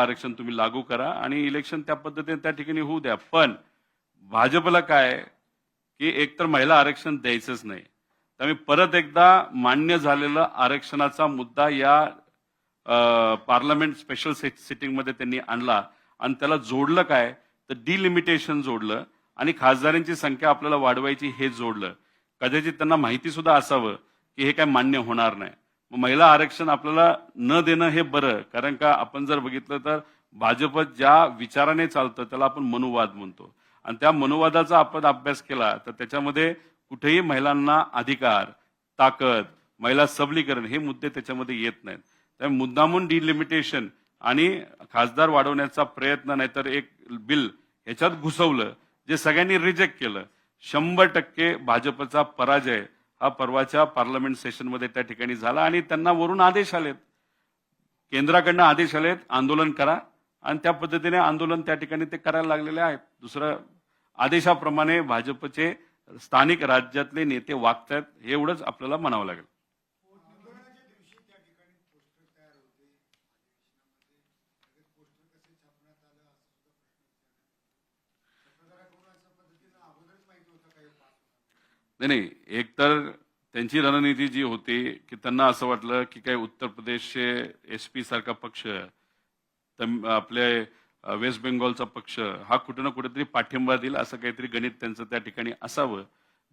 आरक्षण तुम्ही लागू करा आणि इलेक्शन त्या पद्धतीने त्या ठिकाणी होऊ द्या. पण भाजपला काय की एकतर महिला आरक्षण द्यायचंच नाही. त्यामुळे परत एकदा मान्य झालेलं आरक्षणाचा मुद्दा या पार्लमेंट स्पेशल सिटिंग मध्ये त्यांनी आणला आणि त्याला जोडलं काय तर डिलिमिटेशन जोडलं आणि खासदारांची संख्या आपल्याला वाढवायची हे जोडलं. कदाचित त्यांना माहिती सुद्धा असावं की हे काय मान्य होणार नाही. महिला आरक्षण आपल्याला न देणं हे बरं, कारण का आपण जर बघितलं तर भाजप ज्या विचाराने चालतं त्याला आपण मनुवाद म्हणतो आणि त्या मनुवादाचा आपण अभ्यास केला तर त्याच्यामध्ये कुठेही महिलांना अधिकार, ताकद, महिला सबलीकरण हे मुद्दे त्याच्यामध्ये येत नाहीत. त्यामुळे मुद्दामून डिलिमिटेशन आणि खासदार वाढवण्याचा प्रयत्न नाहीतर एक बिल ह्याच्यात घुसवलं जे सगळ्यांनी रिजेक्ट केलं. 100% भाजपचा पराजय हा परवाच्या पार्लमेंट सेशनमध्ये त्या ठिकाणी झाला आणि त्यांना वरून आदेश आलेत, केंद्राकडनं आदेश आलेत आंदोलन करा आणि त्या पद्धतीने आंदोलन त्या ठिकाणी ते करायला लागलेले आहेत. दुसरं आदेशाप्रमाणे भाजपचे स्थानिक राज्यातले नेते वागतात हे एवढंच आपल्याला म्हणावं लागेल. नाही, एक तर त्यांची रणनीती जी होती की त्यांना असं वाटलं की काही उत्तर प्रदेशचे SP सारखा पक्ष, आपले वेस्ट बेंगॉलचा पक्ष हा कुठे ना कुठेतरी पाठिंबा देईल असं काहीतरी गणित त्यांचं त्या ठिकाणी असावं,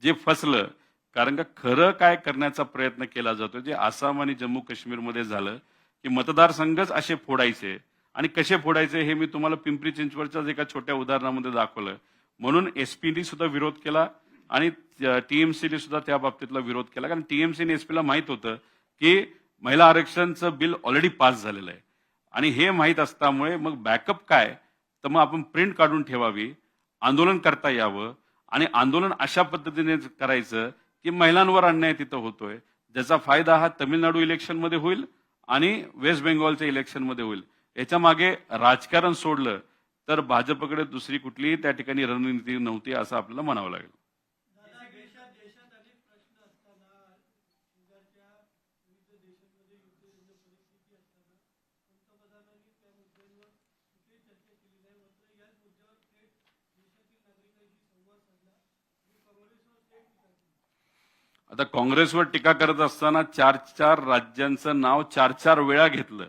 जे फसलं. कारण का खरं काय करण्याचा प्रयत्न केला जातो जे आसाम आणि जम्मू काश्मीरमध्ये झालं की मतदारसंघच असे फोडायचे आणि कसे फोडायचे हे मी तुम्हाला पिंपरी चिंचवडच्याच एका छोट्या उदाहरणामध्ये दाखवलं. म्हणून SPनी सुद्धा विरोध केला आणि TMCने सुद्धा त्या बाबतीतला विरोध केला, कारण TMC आणि SPला माहित होतं की महिला आरक्षणचं बिल ऑलरेडी पास झालेलं आहे आणि हे माहीत असल्यामुळे मग बॅकअप काय तर मग आपण प्रिंट काढून ठेवावी, आंदोलन करता यावं आणि आंदोलन अशा पद्धतीने करायचं की महिलांवर अन्याय तिथं होतोय, ज्याचा फायदा हा तमिळनाडू इलेक्शनमध्ये होईल आणि वेस्ट बेंगॉलच्या इलेक्शनमध्ये होईल. याच्या मागे राजकारण सोडलं तर भाजपकडे दुसरी कुठलीही त्या ठिकाणी रणनीती नव्हती असं आपल्याला म्हणावं लागेल. आता काँग्रेसवर टीका करत असताना 4 राज्यांचं नाव 4 वेळा घेतलं.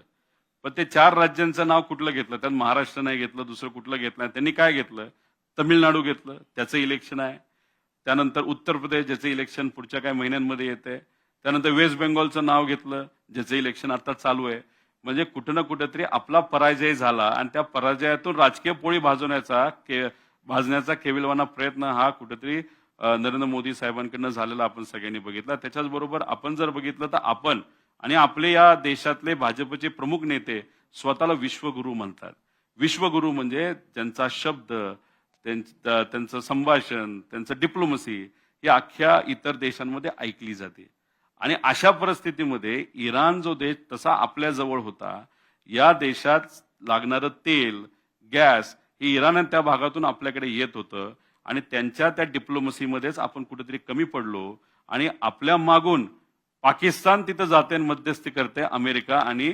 पण ते 4 राज्यांचं नाव कुठलं घेतलं? त्यात महाराष्ट्र नाही घेतलं, दुसरं कुठलं घेतलं नाही. त्यांनी काय घेतलं? तमिळनाडू घेतलं, त्याचं इलेक्शन आहे. त्यानंतर उत्तर प्रदेश, ज्याचं इलेक्शन पुढच्या काही महिन्यांमध्ये येते. त्यानंतर वेस्ट बेंगॉलचं नाव घेतलं, ज्याचं इलेक्शन आता चालू आहे. म्हणजे कुठं ना कुठेतरी आपला पराजय झाला आणि त्या पराजयातून राजकीय पोळी भाजण्याचा केविलवाना प्रयत्न हा कुठेतरी नरेंद्र मोदी साहेबांकडनं झालेला आपण सगळ्यांनी बघितला. त्याच्याच बरोबर आपण जर बघितलं तर आपण आणि आपले या देशातले भाजपचे प्रमुख नेते स्वतःला विश्वगुरू म्हणतात. विश्वगुरू म्हणजे त्यांचा शब्द, त्यांचं संभाषण, त्यांचं डिप्लोमसी ही अख्ख्या इतर देशांमध्ये ऐकली जाते. आणि अशा परिस्थितीमध्ये इराण जो देश तसा आपल्या जवळ होता, या देशात लागणारं तेल, गॅस हे इराण त्या भागातून आपल्याकडे येत होतं आणि त्यांच्या त्या डिप्लोमसीमध्येच आपण कुठेतरी कमी पडलो आणि आपल्या मागून पाकिस्तान तिथं जाते मध्यस्थी करते अमेरिका आणि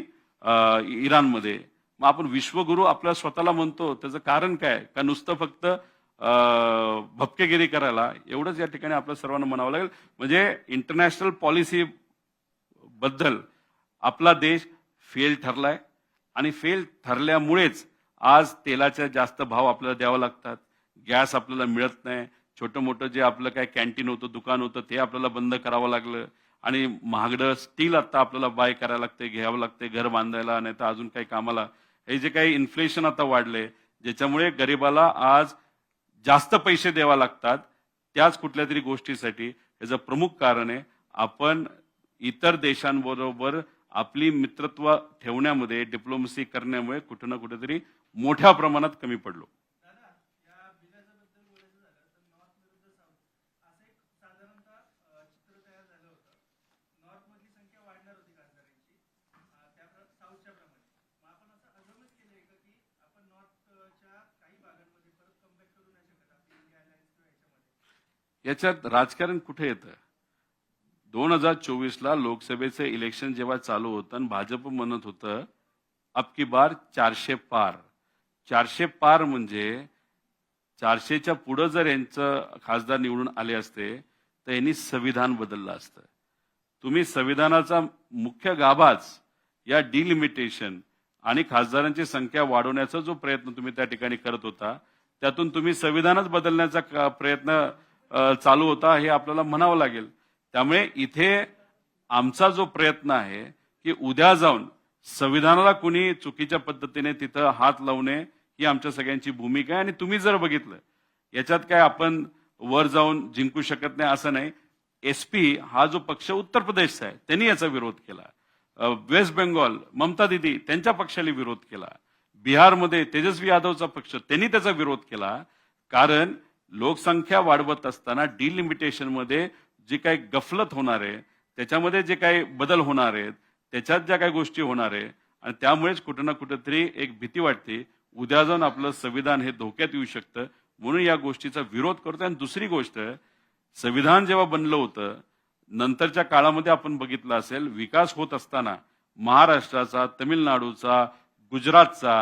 इराणमध्ये. मग आपण विश्वगुरू आपल्या स्वतःला म्हणतो, त्याचं कारण काय? का नुसतं फक्त भपकेगिरी करायला एवढंच या ठिकाणी आपल्या सर्वांना म्हणावं लागेल. म्हणजे इंटरनॅशनल पॉलिसी बद्दल आपला देश फेल ठरलाय आणि फेल ठरल्यामुळेच आज तेलाचे जास्त भाव आपल्याला द्यावे लागतात, गॅस आपल्याला मिळत नाही, छोटं मोठं जे आपलं काय कॅन्टीन होतं, दुकान होतं ते आपल्याला बंद करावं लागलं आणि महागडं स्टील आता आपल्याला बाय करायला लागते, घ्यावं लागते घर बांधायला, नाही तर अजून काही कामाला. हे जे काही इन्फ्लेशन आता वाढले, ज्याच्यामुळे गरिबाला आज जास्त पैसे द्यावा लागतात त्याच कुठल्या तरी गोष्टीसाठी. याचं प्रमुख कारण आहे आपण इतर देशांबरोबर आपली मित्रत्व ठेवण्यामध्ये, डिप्लोमसी करण्यामुळे कुठं ना कुठेतरी मोठ्या प्रमाणात कमी पडलो. याच्यात राजकारण कुठे येतं? 2024ला लोकसभेचं इलेक्शन जेव्हा चालू होतं आणि भाजप म्हणत होतं अब की बार 400 पार. 400 पार म्हणजे 400च्या पुढे जर यांचं खासदार निवडून आले असते तर यांनी संविधान बदललं असतं. तुम्ही संविधानाचा मुख्य गाभाच या डिलिमिटेशन आणि खासदारांची संख्या वाढवण्याचा जो प्रयत्न तुम्ही त्या ठिकाणी करत होता, त्यातून तुम्ही संविधानच बदलण्याचा प्रयत्न चालू होता हे आपल्याला म्हणावं लागेल. त्यामुळे इथे आमचा जो प्रयत्न आहे की उद्या जाऊन संविधानाला कुणी चुकीच्या पद्धतीने तिथं हात लावणे ही आमच्या सगळ्यांची भूमिका आहे. आणि तुम्ही जर बघितलं याच्यात काय आपण वर जाऊन जिंकू शकत नाही असं नाही. एसपी हा जो पक्ष उत्तर प्रदेशचा आहे त्यांनी याचा विरोध केला. वेस्ट बेंगॉल ममता दिदी त्यांच्या पक्षाला विरोध केला. बिहारमध्ये तेजस्वी यादवचा पक्ष त्यांनी त्याचा विरोध केला. कारण लोकसंख्या वाढवत असताना डिलिमिटेशन मध्ये जी काही गफलत होणार आहे, त्याच्यामध्ये जे काही बदल होणार आहेत, त्याच्यात ज्या काही गोष्टी होणार आहे आणि त्यामुळेच कुठं ना कुठेतरी एक भीती वाटते उद्या जाऊन आपलं संविधान हे धोक्यात येऊ शकतं. म्हणून या गोष्टीचा विरोध करतोय. आणि दुसरी गोष्ट, संविधान जेव्हा बनलं होतं नंतरच्या काळामध्ये आपण बघितलं असेल विकास होत असताना महाराष्ट्राचा, तमिळनाडूचा, गुजरातचा,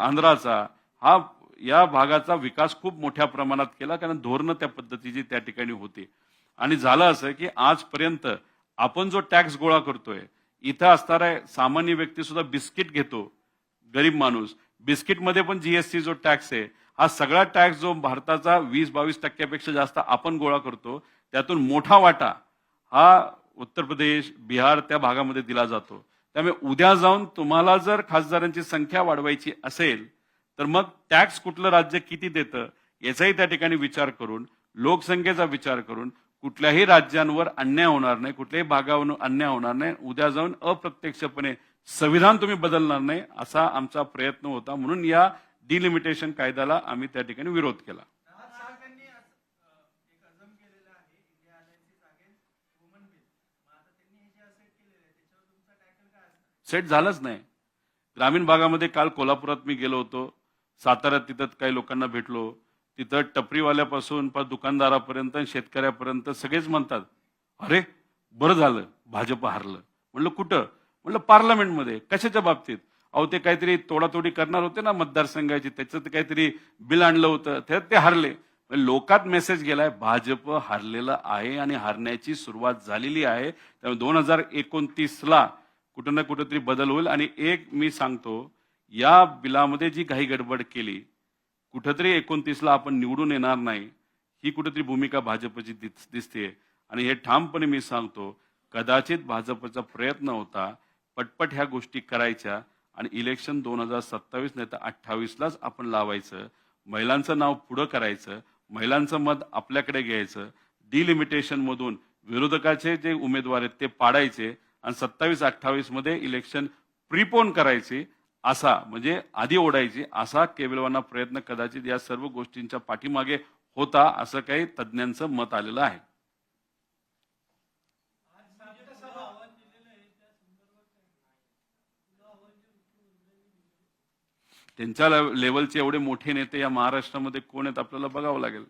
आंध्राचा हा या भागाचा विकास खूप मोठ्या प्रमाणात केला. कारण धोरणं त्या पद्धतीची त्या ठिकाणी होती. आणि झालं असं की आजपर्यंत आपण जो टॅक्स गोळा करतोय, इथं असणारा सामान्य व्यक्ती सुद्धा बिस्किट घेतो, गरीब माणूस, बिस्किटमध्ये पण जीएसटी जो टॅक्स आहे हा सगळा टॅक्स जो भारताचा 20-22% जास्त आपण गोळा करतो, त्यातून मोठा वाटा हा उत्तर प्रदेश, बिहार त्या भागामध्ये दिला जातो. त्यामुळे उद्या जाऊन तुम्हाला जर खासदारांची संख्या वाढवायची असेल तर मग टॅक्स कुठलं राज्य किती देतं याचाही त्या ठिकाणी विचार करून, लोकसंख्येचा विचार करून कुठल्याही राज्यांवर अन्याय होणार नाही, कुठल्याही भागावर अन्याय होणार नाही. उद्या जाऊन अप्रत्यक्षपणे संविधान तुम्ही बदलणार नाही असा आमचा प्रयत्न होता. म्हणून या डिलिमिटेशन कायद्याला आम्ही त्या ठिकाणी विरोध केला. सेट झालंच नाही. ग्रामीण भागामध्ये काल कोल्हापुरात मी गेलो होतो, साताऱ्यात तिथं काही लोकांना भेटलो. तिथं टपरीवाल्यापासून दुकानदारापर्यंत शेतकऱ्यापर्यंत सगळेच म्हणतात अरे बरं झालं भाजप हारलं. म्हणलं कुठं? म्हणलं पार्लमेंटमध्ये. कशाच्या बाबतीत? अहो ते काहीतरी तोडातोडी करणार होते ना मतदारसंघाची, त्याचं काहीतरी बिल आणलं होतं, त्यात ते हारले. लोकात मेसेज गेलाय भाजप हारलेलं आहे आणि हारण्याची सुरुवात झालेली आहे. त्यामुळे 2029ला कुठं ना कुठेतरी बदल होईल. आणि एक मी सांगतो, या बिलामध्ये जी काही गडबड केली, कुठेतरी 29ला आपण निवडून येणार नाही, ही कुठेतरी भूमिका भाजपची दिसते. आणि हे ठामपणे मी सांगतो, कदाचित भाजपचा प्रयत्न होता पटपट ह्या गोष्टी करायच्या आणि इलेक्शन 2027 नाही तर 28लाच आपण लावायचं, महिलांचं नाव पुढं करायचं, महिलांचं मत आपल्याकडे घ्यायचं, डिलिमिटेशन मधून विरोधकाचे जे उमेदवार आहेत ते पाडायचे आणि 27-28 मध्ये इलेक्शन प्रीपोन करायचे, असा म्हणजे आधी ओढायची, असा केविलवाना प्रयत्न कदाचित या सर्व गोष्टींच्या पाठीमागे होता, असं काही तज्ज्ञांचं मत आलेलं आहे. त्यांच्या लेवलचे एवढे मोठे नेते या महाराष्ट्रामध्ये कोण आहेत आपल्याला बघावं लागेल.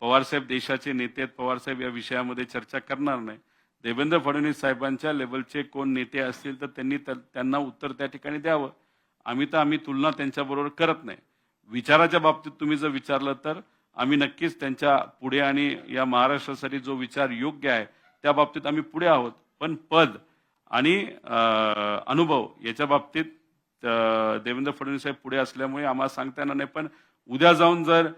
पवारसाहेब देशाचे नेते आहेत, पवारसाहेब या विषयामध्ये चर्चा करणार नाही. देवेंद्र फडणवीस साहेबांच्या लेवलचे कोण नेते असतील तर त्यांनी त्यांना उत्तर त्या ठिकाणी द्यावं. आम्ही तुलना त्यांच्याबरोबर करत नाही. विचाराच्या बाबतीत तुम्ही जर विचारलं तर आम्ही नक्कीच त्यांच्या पुढे आणि या महाराष्ट्रासाठी जो विचार योग्य आहे त्या बाबतीत आम्ही पुढे आहोत. पण पद आणि अनुभव याच्या बाबतीत देवेंद्र फडणवीस साहेब पुढे असल्यामुळे आम्हाला सांगता येणार नाही. पण उद्या जाऊन जर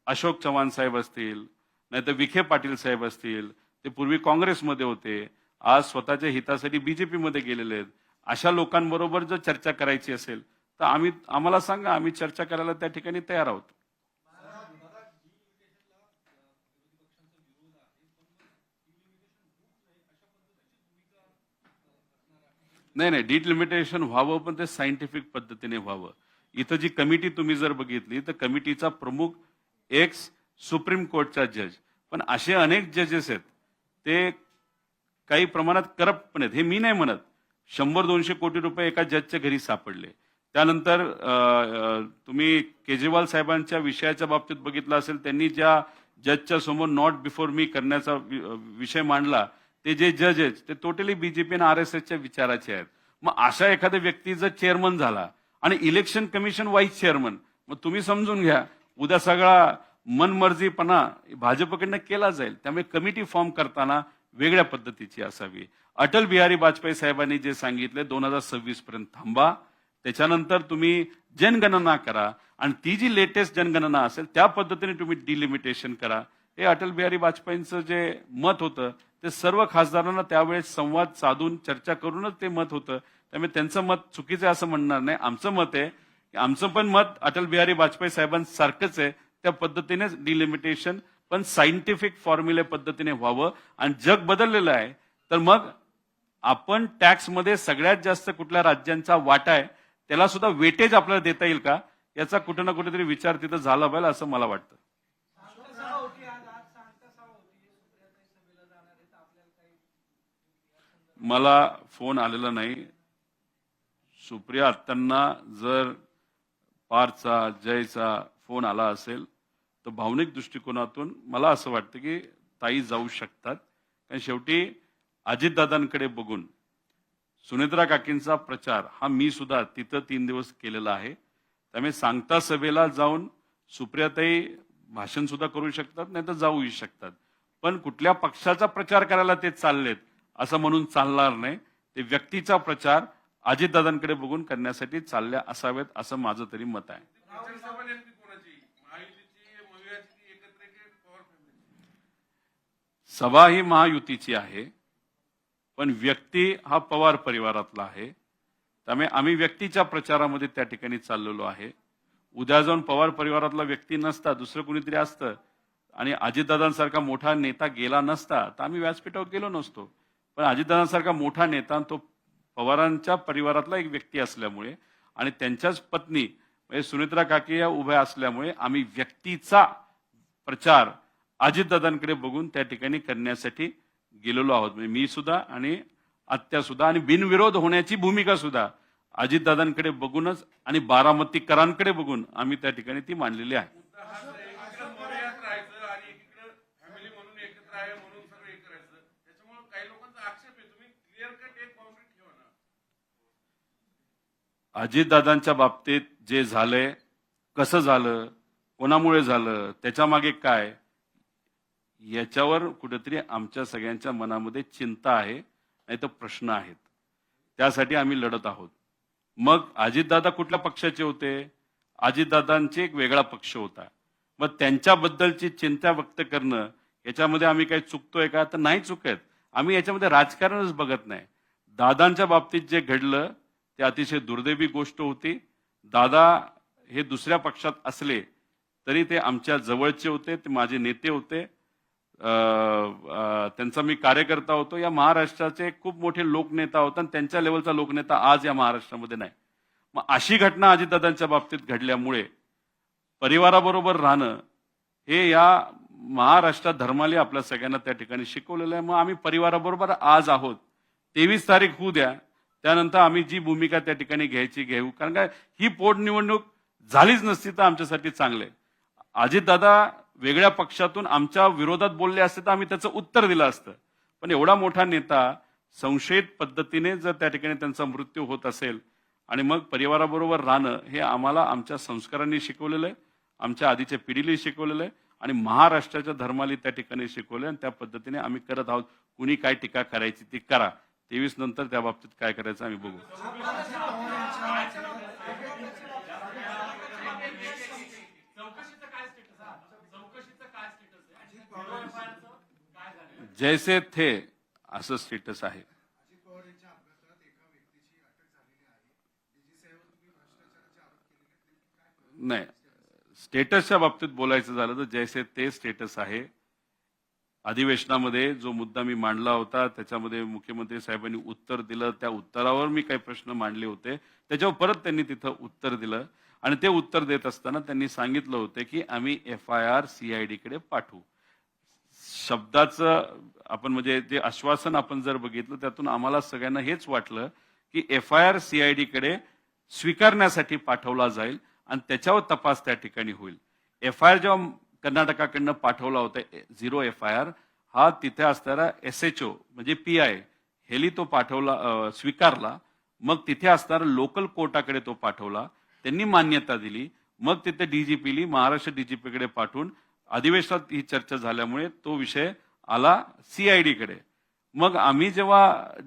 अशोक चव्हाण साहेब असतील, नाहीतर विखे पाटील साहेब असतील, ते पूर्वी काँग्रेसमध्ये होते, आज स्वतःच्या हितासाठी बीजेपी मध्ये गेलेले आहेत, अशा लोकांबरोबर जर चर्चा करायची असेल तर आम्हाला सांगा, आम्ही चर्चा करायला त्या ठिकाणी तयार आहोत. नाही, डिलिमिटेशन व्हावं, पण ते सायंटिफिक पद्धतीने व्हावं. इथं जी कमिटी तुम्ही जर बघितली तर कमिटीचा प्रमुख एक्स सुप्रीम कोर्टचा जज, पण असे अनेक जजेस आहेत ते काही प्रमाणात करप्ट पण आहेत. हे मी नाही म्हणत. 100-200 कोटी रुपये एका जजच्या घरी सापडले. त्यानंतर तुम्ही केजरीवाल साहेबांच्या विषयाच्या बाबतीत बघितलं असेल, त्यांनी ज्या जजच्या समोर नॉट बिफोर मी करण्याचा विषय मांडला, ते जे जज आहेत ते टोटली बीजेपी आणि RSSच्या विचाराचे आहेत. मग अशा एखाद्या व्यक्ती जर चेअरमन झाला आणि इलेक्शन कमिशन वाईस चेअरमन, मग तुम्ही समजून घ्या उद्या सगळा मनमर्जीपणा भाजपकडनं केला जाईल. त्यामुळे कमिटी फॉर्म करताना वेगळ्या पद्धतीची असावी. अटल बिहारी वाजपेयी साहेबांनी जे सांगितले 2026 पर्यंत थांबा, त्याच्यानंतर तुम्ही जनगणना करा आणि ती जी लेटेस्ट जनगणना असेल त्या पद्धतीने तुम्ही डिलिमिटेशन करा. हे अटल बिहारी वाजपेयींचं जे मत होतं ते सर्व खासदारांना त्यावेळेस संवाद साधून चर्चा करूनच ते मत होतं. त्यामुळे त्यांचं मत चुकीचं आहे असं म्हणणार नाही. आमचं मत आहे की आमचं पण मत अटल बिहारी वाजपेयी साहेबांसारखंच आहे. त्या पद्धतीनेच डिलिमिटेशन पण सायंटिफिक फॉर्म्युले पद्धतीने व्हावं. आणि जग बदललेलं आहे, तर मग आपण टॅक्समध्ये सगळ्यात जास्त कुठल्या राज्यांचा वाटा आहे त्याला सुद्धा वेटेज आपल्याला देता येईल का, याचा कुठे ना कुठेतरी विचार तिथं झाला पाहिजे असं मला वाटतं. मला फोन आलेला नाही. सुप्रिया अत्तांना जर पारचा जयचा फोन आला असेल तर भावनिक दृष्टिकोनातून मला असं वाटतं की ताई जाऊ शकतात. कारण शेवटी अजितदादांकडे बघून सुनेत्रा काकींचा प्रचार हा मी सुद्धा तिथं 3 दिवस केलेला आहे. त्यामुळे सांगता सभेला जाऊन सुप्रियाताई भाषण सुद्धा करू शकतात, नाही तर जाऊही शकतात. पण कुठल्या पक्षाचा प्रचार करायला ते चाललेत असं म्हणून चालणार नाही. ते व्यक्तीचा प्रचार अजितदादांकडे बघून करण्यासाठी चालल्या असावेत असं माझं तरी मत आहे. सभा ही महायुतीची आहे, पण व्यक्ती हा पवार परिवारातला आहे. त्यामुळे आम्ही व्यक्तीच्या प्रचारामध्ये त्या ठिकाणी चाललेलो आहे. उद्या जाऊन पवार परिवारातला व्यक्ती नसता, दुसरं कुणीतरी असतं आणि अजितदादांसारखा मोठा नेता गेला नसता तर आम्ही व्यासपीठावर गेलो नसतो. पण अजितदादांसारखा मोठा नेता तो पवारांच्या परिवारातला एक व्यक्ती असल्यामुळे आणि त्यांच्याच पत्नी म्हणजे सुनेत्रा काकी या उभ्या असल्यामुळे आम्ही व्यक्तीचा प्रचार अजितदादांकडे बघून त्या ठिकाणी करण्यासाठी गेलेलो आहोत. म्हणजे मी सुद्धा आणि आत्या सुद्धा, आणि बिनविरोध होण्याची भूमिका सुद्धा अजितदादांकडे बघूनच आणि बारामतीकरांकडे बघून आम्ही त्या ठिकाणी ती मांडलेली आहे. अजितदादांच्या बाबतीत जे झालंय, कसं झालं, कोणामुळे झालं, त्याच्या मागे काय, याच्यावर कुठेतरी आमच्या सगळ्यांच्या मनामध्ये चिंता आहे, नाही तर प्रश्न आहेत. त्यासाठी आम्ही लढत आहोत. मग अजितदादा कुठल्या पक्षाचे होते? अजितदादांचे एक वेगळा पक्ष होता. मग त्यांच्याबद्दलची चिंता व्यक्त करणं याच्यामध्ये आम्ही काही चुकतोय का? तर नाही चुकत. आम्ही याच्यामध्ये राजकारणच बघत नाही. दादांच्या बाबतीत जे घडलं ते अतिशय दुर्दैवी गोष्ट होती. दादा हे दुसऱ्या पक्षात असले तरी ते आमच्या जवळचे होते, ते माझे नेते होते. त्यांचा मी कार्यकर्ता होतो. या महाराष्ट्राचे खूप मोठे लोकनेता होता आणि त्यांच्या लेवलचा लोकनेता आज या महाराष्ट्रामध्ये नाही. मग अशी घटना अजितदादांच्या बाबतीत घडल्यामुळे परिवाराबरोबर राहणं हे या महाराष्ट्रात धर्माली आपल्या सगळ्यांना त्या ठिकाणी शिकवलेलं आहे. मग आम्ही परिवाराबरोबर आज आहोत. 23 तारीख होऊ द्या, त्यानंतर आम्ही जी भूमिका त्या ठिकाणी घ्यायची घेऊ. कारण काय, ही पोटनिवडणूक झालीच नसती तर आमच्यासाठी चांगले. अजितदादा वेगळ्या पक्षातून आमच्या विरोधात बोलले असते तर आम्ही त्याचं उत्तर दिलं असतं. पण एवढा मोठा नेता संशयित पद्धतीने जर त्या ठिकाणी त्यांचा मृत्यू होत असेल आणि मग परिवाराबरोबर राहणं हे आम्हाला आमच्या संस्कारांनी शिकवलेलं आहे, आमच्या आधीच्या पिढीला शिकवलेलं आहे आणि महाराष्ट्राच्या धर्माला त्या ठिकाणी शिकवलं आणि त्या पद्धतीने आम्ही करत आहोत. कुणी काय टीका करायची ती करा. 23 नंतर त्या बाबतीत काय करायचं आम्ही बघू. जैसे थे असं स्टेटस आहे. नाही, स्टेटसच्या बाबतीत बोलायचं झालं तर जैसे ते स्टेटस आहे. अधिवेशनामध्ये जो मुद्दा मी मांडला होता त्याच्यामध्ये मुख्यमंत्री साहेबांनी उत्तर दिलं. त्या उत्तरावर मी काही प्रश्न मांडले होते, त्याच्यावर परत त्यांनी तिथं उत्तर दिलं आणि ते उत्तर देत असताना त्यांनी सांगितलं होतं की आम्ही FIR CID कडे पाठवू. शब्दाचं आपण म्हणजे जे आश्वासन आपण जर बघितलं त्यातून आम्हाला सगळ्यांना हेच वाटलं की FIR CID कडे स्वीकारण्यासाठी पाठवला जाईल आणि त्याच्यावर तपास त्या ठिकाणी होईल. FIR जेव्हा कर्नाटकाकडनं पाठवला होता 0 FIR हा तिथे असणारा SHO म्हणजे PI हेली तो पाठवला, स्वीकारला. मग तिथे असणारा लोकल कोर्टाकडे तो पाठवला, त्यांनी मान्यता दिली. मग तिथे DGPली महाराष्ट्र DGP कडे पाठवून अधिवेशनात ही चर्चा झाल्यामुळे तो विषय आला CID कडे. मग आम्ही जेव्हा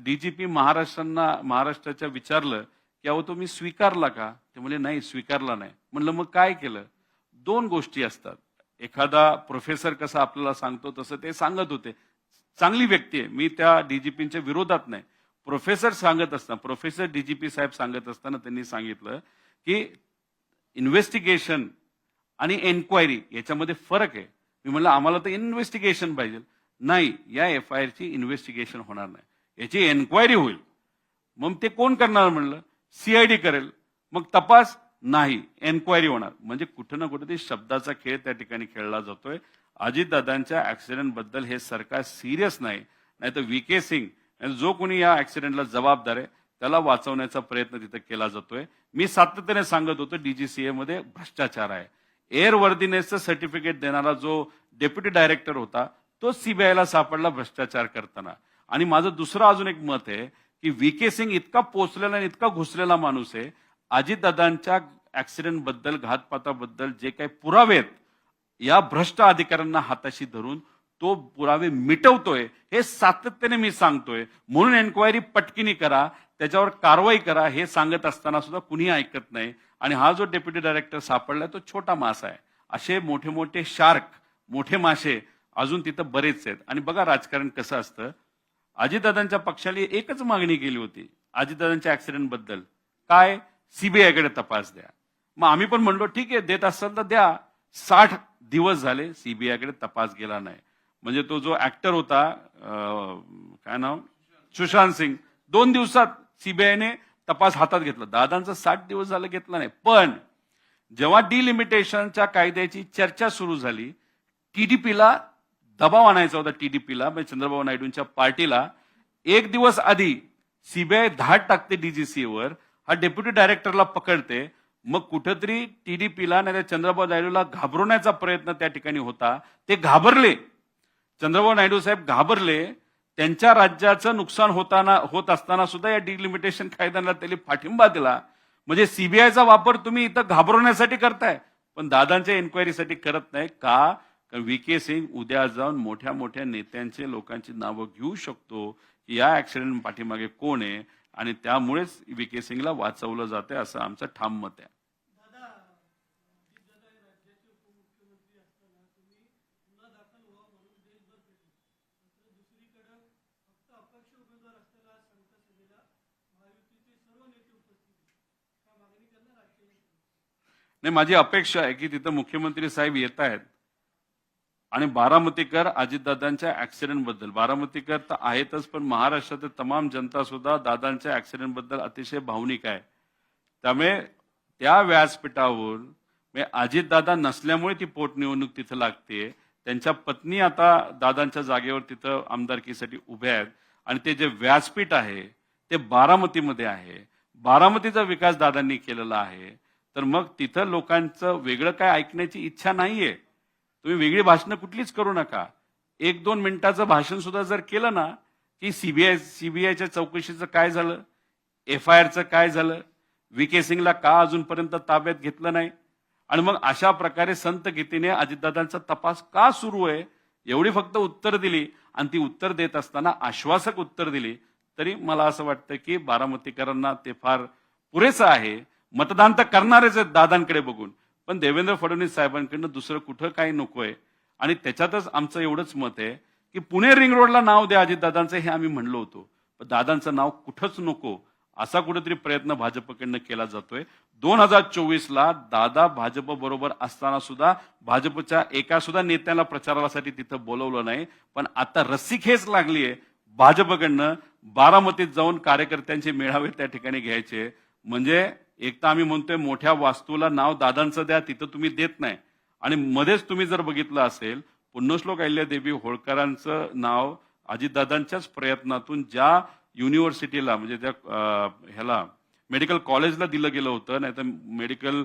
DGP महाराष्ट्राच्या विचारलं की अहो तुम्ही स्वीकारला का, ते म्हणजे नाही स्वीकारला नाही. म्हणलं मग काय केलं? दोन गोष्टी असतात. एखादा प्रोफेसर कसा आपल्याला सांगतो तसं ते सांगत होते. चांगली व्यक्ती आहे, मी त्या DGPच्या विरोधात नाही. प्रोफेसर सांगत असताना, प्रोफेसर DGP साहेब सांगत असताना त्यांनी सांगितलं की इन्व्हेस्टिगेशन आणि एन्क्वायरी याच्यामध्ये फरक आहे. मी म्हणलं आम्हाला तर इन्व्हेस्टिगेशन पाहिजे. नाही, या FIR ची इन्व्हेस्टिगेशन होणार नाही, याची एन्क्वायरी होईल. मग ते कोण करणार? म्हणलं CID करेल. मग तपास नाही, एन्क्वायरी होणार. म्हणजे कुठं ना कुठे शब्दाचा खेळ त्या ठिकाणी खेळला जातोय. अजितदादांच्या ऍक्सिडेंट बद्दल हे सरकार सिरियस नाही, नाहीतर VK सिंग जो कोणी या ऍक्सिडेंटला जबाबदार आहे त्याला वाचवण्याचा प्रयत्न तिथे केला जातोय. मी सातत्याने सांगत होतो DGCA मध्ये भ्रष्टाचार आहे. एअर वर्दीनेसचं सर्टिफिकेट देणारा जो डेप्युटी डायरेक्टर होता तो CBIला सापडला भ्रष्टाचार करताना. आणि माझं दुसरं अजून एक मत आहे की VK सिंग इतका पोचलेला आणि इतका घुसलेला माणूस आहे. अजितदादांच्या ऍक्सिडेंट बद्दल, घातपाताबद्दल जे काही पुरावे आहेत या भ्रष्ट अधिकाऱ्यांना हाताशी धरून तो पुरावे मिटवतोय हे सातत्याने मी सांगतोय. म्हणून एन्क्वायरी पटकिनी करा, त्याच्यावर कारवाई करा हे सांगत असताना सुद्धा कुणी ऐकत नाही. आणि हा जो डेप्युटी डायरेक्टर सापडलाय तो छोटा मासा आहे. असे मोठे मोठे शार्क, मोठे मासे अजून तिथं बरेच आहेत. आणि बघा राजकारण कसं असतं. अजितदादांच्या पक्षाने एकच मागणी केली होती अजितदादांच्या ऍक्सिडेंट बद्दल, काय? CBI कडे तपास द्या. मग आम्ही पण म्हणलो ठीक आहे, देत असाल तर द्या. 60 दिवस झाले CBI कडे तपास गेला नाही. म्हणजे तो जो ऍक्टर होता, काय नाव, सुशांत सिंग, 2 दिवसात CBIने तपास हातात घेतला. दादांचा 60 दिवस झाले घेतला नाही. पण जेव्हा डिलिमिटेशनच्या कायद्याची चर्चा सुरू झाली, TDPला दबाव आणायचा होता, TDPला म्हणजे चंद्रबाबू नायडूंच्या पार्टीला, 1 दिवस आधी CBI धाड टाकते DGCAवर, हा डेप्युटी डायरेक्टरला पकडते. मग कुठेतरी TDPला नाही चंद्रबाबू नायडूला घाबरवण्याचा प्रयत्न त्या ठिकाणी होता. ते घाबरले, चंद्रबाबू नायडू साहेब घाबरले. त्यांच्या राज्याचं नुकसान होत असताना सुद्धा या डिलिमिटेशन कायद्याला त्यांनी पाठिंबा दिला. म्हणजे CBIचा वापर तुम्ही इथं घाबरवण्यासाठी करताय, पण दादांच्या एन्क्वायरीसाठी करत नाही का? कारण व्ही.के. सिंग उद्या जाऊन मोठ्या मोठ्या नेत्यांचे लोकांची नावं घेऊ शकतो की या ऍक्सिडेंट पाठीमागे कोण आहे, आणि त्यामुळेच व्ही.के. सिंगला वाचवलं जाते असं आमचं ठाम मत आहे. नाही, माझी अपेक्षा आहे की तिथं मुख्यमंत्री साहेब येत आहेत आणि बारामतीकर अजितदादांच्या ऍक्सिडेंट बद्दल, बारामतीकर तर आहेतच पण महाराष्ट्रातील तमाम जनता सुद्धा दादांच्या ऍक्सिडेंट बद्दल अतिशय भावनिक आहे. त्यामुळे त्या व्यासपीठावर अजितदादा नसल्यामुळे ती पोटनिवडणूक तिथं लागते. त्यांच्या पत्नी आता दादांच्या जागेवर तिथं आमदारकीसाठी उभ्या आहेत आणि ते जे व्यासपीठ आहे ते बारामतीमध्ये आहे. बारामतीचा विकास दादांनी केलेला आहे. तर मग तिथं लोकांचं वेगळं काय ऐकण्याची इच्छा नाहीये. तुम्ही वेगळी भाषणं कुठलीच करू नका. 1-2 मिनिटाचं भाषण सुद्धा जर केलं ना की सीबीआयच्या चौकशीचं काय झालं, FIRचं काय झालं, व्ही.के. सिंगला का अजूनपर्यंत ताब्यात घेतलं नाही, आणि मग अशा प्रकारे संत गीतेने अजितदादांचा तपास का सुरू आहे, एवढी फक्त उत्तर दिली आणि ती उत्तर देत असताना आश्वासक उत्तर दिली, तरी मला असं वाटतं की बारामतीकरांना ते फार पुरेसं आहे. मतदान तर करणारच आहेत दादांकडे बघून, पण देवेंद्र फडणवीस साहेबांकडनं दुसरं कुठं काही नकोय. आणि त्याच्यातच आमचं एवढंच मत आहे की पुणे रिंग रोडला नाव द्या अजितदादांचं, हे आम्ही म्हणलो होतो, पण दादांचं नाव कुठंच नको असा कुठेतरी प्रयत्न भाजपकडनं केला जातोय. 2024ला दादा भाजप बरोबर असताना सुद्धा भाजपच्या एका सुद्धा नेत्याला प्रचारासाठी तिथं बोलवलं नाही. पण आता रस्सीखेच लागली आहे भाजपकडनं बारामतीत जाऊन कार्यकर्त्यांचे मेळावे त्या ठिकाणी घ्यायचे. म्हणजे एक तर आम्ही म्हणतोय मोठ्या वास्तूला नाव दादांचं द्या, तिथं तुम्ही देत नाही. आणि मध्येच तुम्ही जर बघितलं असेल पुण्यश्लोक अहिल्यादेवी होळकरांचं नाव अजितदादांच्याच प्रयत्नातून ज्या युनिव्हर्सिटीला म्हणजे त्या ह्याला मेडिकल कॉलेजला दिलं गेलं होतं, नाही तर मेडिकल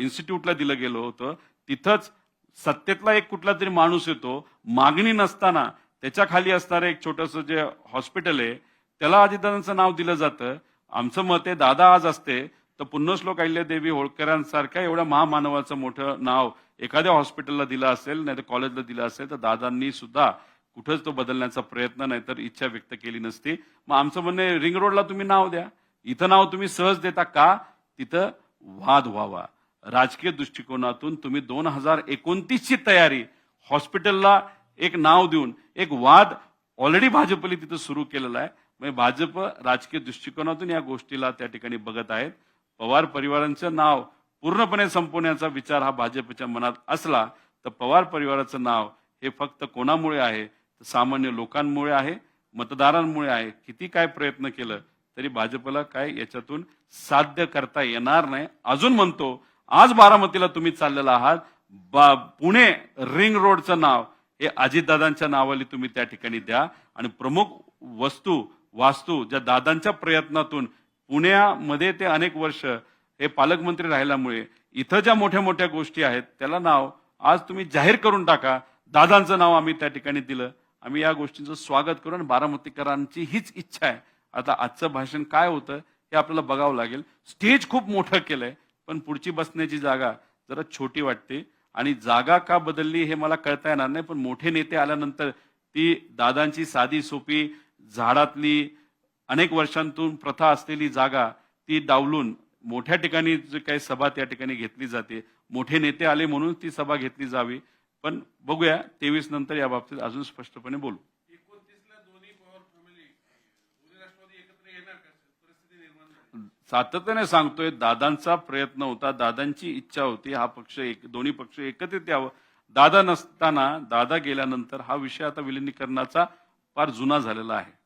इन्स्टिट्यूटला दिलं गेलं होतं, तिथंच सत्तेतला एक कुठला तरी माणूस येतो, मागणी नसताना त्याच्या खाली असणारं एक छोटंसं जे हॉस्पिटल आहे त्याला अजितदादांचं नाव दिलं जातं. आमचं मत आहे दादा आज असते तर पुण्यश्लोक अहिल्यादेवी होळकरांसारख्या एवढ्या महामानवाचं मोठं नाव एखाद्या हॉस्पिटलला दिलं असेल, नाही तर कॉलेजला दिलं असेल, तर दादांनी सुद्धा कुठंच तो बदलण्याचा प्रयत्न नाही तर इच्छा व्यक्त केली नसती. मग आमचं म्हणणं आहे रिंग रोडला तुम्ही नाव द्या, इथं नाव तुम्ही सहज देता का, तिथं वाद व्हावा. राजकीय दृष्टिकोनातून तुम्ही 2029ची तयारी हॉस्पिटलला एक नाव देऊन एक वाद ऑलरेडी भाजपने तिथं सुरू केलेला आहे. म्हणजे भाजप राजकीय दृष्टिकोनातून या गोष्टीला त्या ठिकाणी बघत आहेत. पवार परिवारांचं नाव पूर्णपणे संपवण्याचा विचार हा भाजपच्या मनात असला तर पवार परिवाराचं नाव हे फक्त कोणामुळे आहे, सामान्य लोकांमुळे आहे, मतदारांमुळे आहे. किती काय प्रयत्न केलं तरी भाजपला काय याच्यातून साध्य करता येणार नाही. अजून म्हणतो आज बारामतीला तुम्ही चाललेला आहात, पुणे रिंग रोडचं नाव हे अजितदादांच्या नावाली तुम्ही त्या ठिकाणी द्या. आणि प्रमुख वास्तू ज्या दादांच्या प्रयत्नातून पुण्यामध्ये ते अनेक वर्ष हे पालकमंत्री राहिल्यामुळे इथं ज्या मोठ्या मोठ्या गोष्टी आहेत त्याला नाव आज तुम्ही जाहीर करून टाका. दादांचं नाव आम्ही त्या ठिकाणी दिलं, आम्ही या गोष्टींचं स्वागत करू. आणि बारामतीकरांची हीच इच्छा आहे. आता आजचं भाषण काय होतं हे आपल्याला बघावं लागेल. स्टेज खूप मोठं केलंय पण पुढची बसण्याची जागा जरा छोटी वाटते. आणि जागा का बदलली हे मला कळता येणार नाही, पण मोठे नेते आल्यानंतर ती दादांची साधी सोपी झाडातली अनेक वर्षांतून प्रथा असलेली जागा ती डावलून मोठ्या ठिकाणी जे काही सभा त्या ठिकाणी घेतली जाते, मोठे नेते आले म्हणून ती सभा घेतली जावी. पण बघूया 23 नंतर या बाबतीत अजून स्पष्टपणे बोलू. सातत्याने सांगतोय दादांचा प्रयत्न होता, दादांची इच्छा होती, हा पक्ष दोन्ही पक्ष एकत्रित यावं. दादा नसताना, दादा गेल्यानंतर हा विषय आता विलिनीकरणाचा फार जुना झालेला आहे.